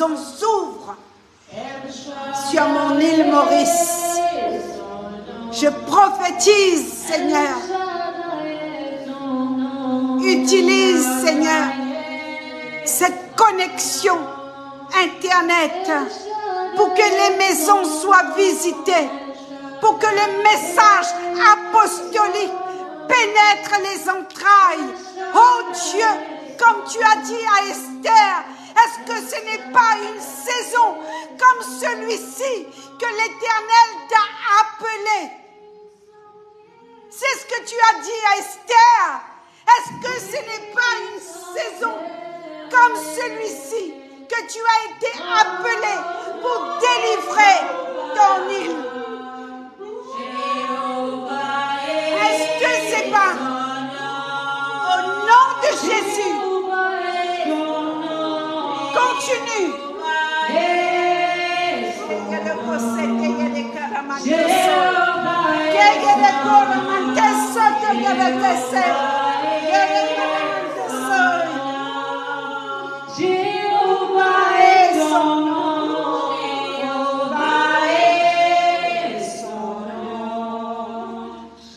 horizons s'ouvrent sur mon île Maurice. Je prophétise, Seigneur. Utilise, Seigneur, cette connexion Internet pour que les maisons soient visitées, pour que le message apostolique pénètre les entrailles. Oh Dieu, comme tu as dit à Esther, est-ce que ce n'est pas une saison comme celui-ci que l'Éternel t'a appelé? C'est ce que tu as dit à Esther. Est-ce que ce n'est pas une saison comme celui-ci que tu as été appelé pour délivrer ton île? Est-ce que c'est pas au nom de Jésus? Continue. Jéhovah est son nom. Jéhovah est son nom.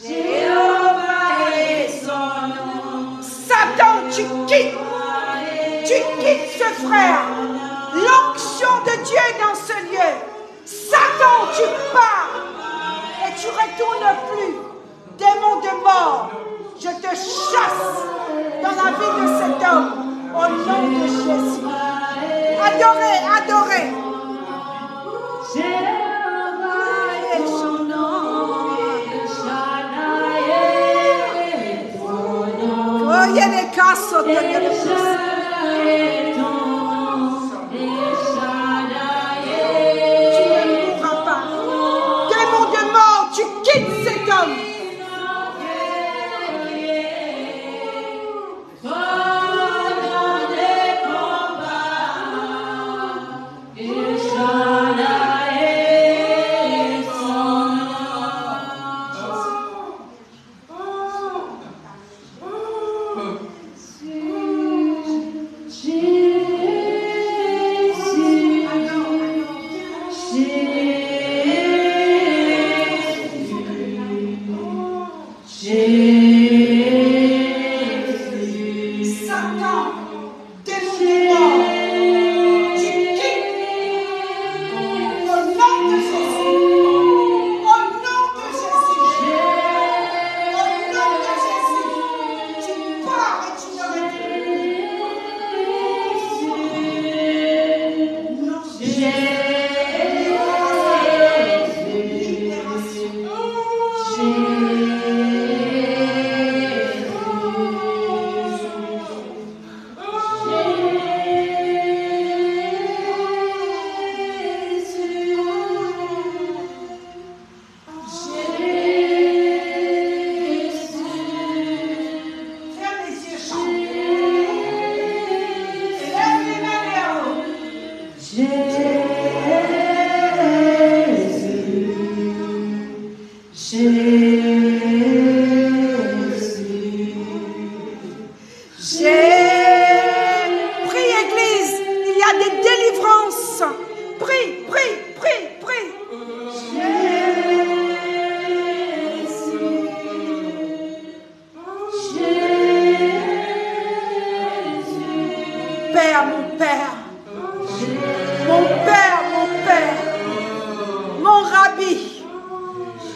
Jéhovah est son nom. Satan, tu quittes ce frère. L'onction de Dieu est dans ce lieu. Satan, tu pars et tu retournes plus. Démon de mort, je te chasse dans la vie de cet homme. Au nom de Jésus. Adorez, adorez. Jéhovah est son nom. Oh, il y a des cassos. Tu ne mourras pas. Démon de mort, tu quittes cet homme.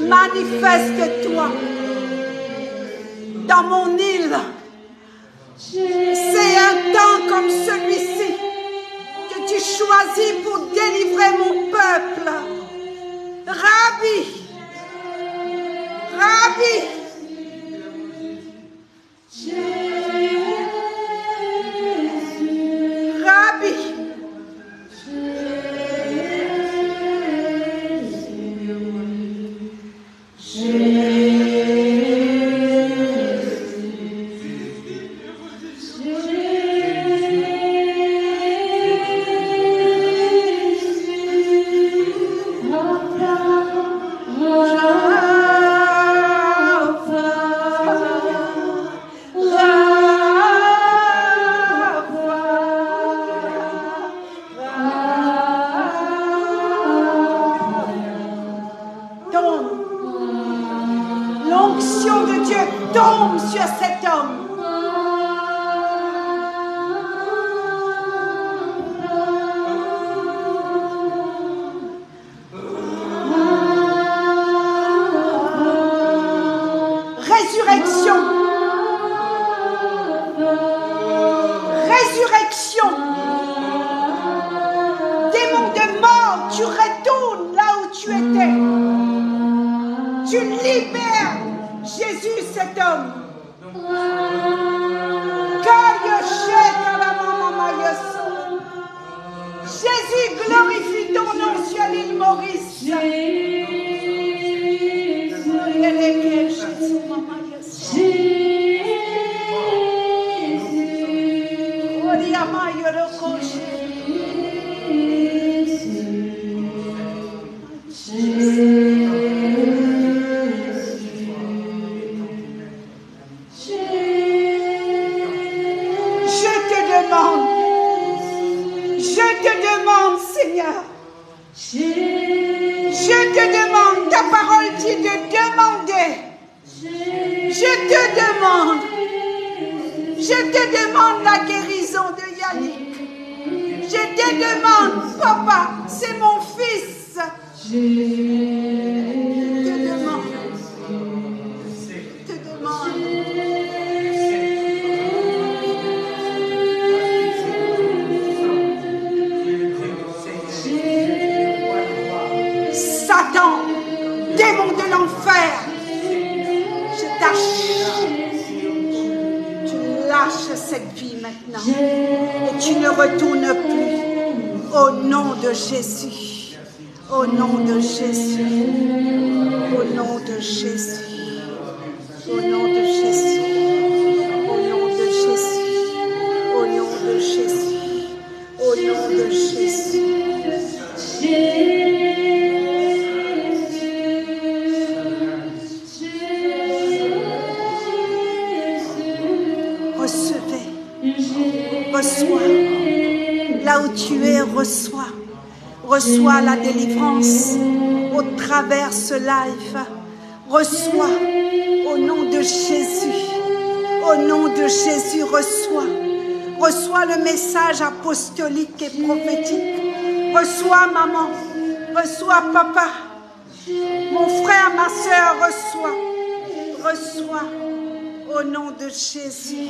Manifeste-toi dans mon île. C'est un temps comme celui-ci que tu choisis pour délivrer mon peuple. Rabbi, Rabbi, Rabbi. Tombe sur cet homme. Résurrection. Résurrection. Démon de mort, tu retournes là où tu étais. Tu libères Jésus, cet homme. Jésus, glorifie ton nom sur l'île Maurice. Seigneur, je te demande, ta parole dit de demander. Je te demande la guérison de Yannick. Je te demande, papa, c'est mon fils. Je te demande. Satan, démon de l'enfer, tu lâches cette vie maintenant et tu ne retournes plus au nom de Jésus, au nom de Jésus, au nom de Jésus, au nom de Jésus, au nom de Jésus, au nom de Jésus, au nom de Jésus. Reçois, là où tu es, reçois la délivrance au travers ce live. Reçois au nom de Jésus, reçois le message apostolique et prophétique. Reçois maman, reçois papa, mon frère, ma soeur, reçois au nom de Jésus.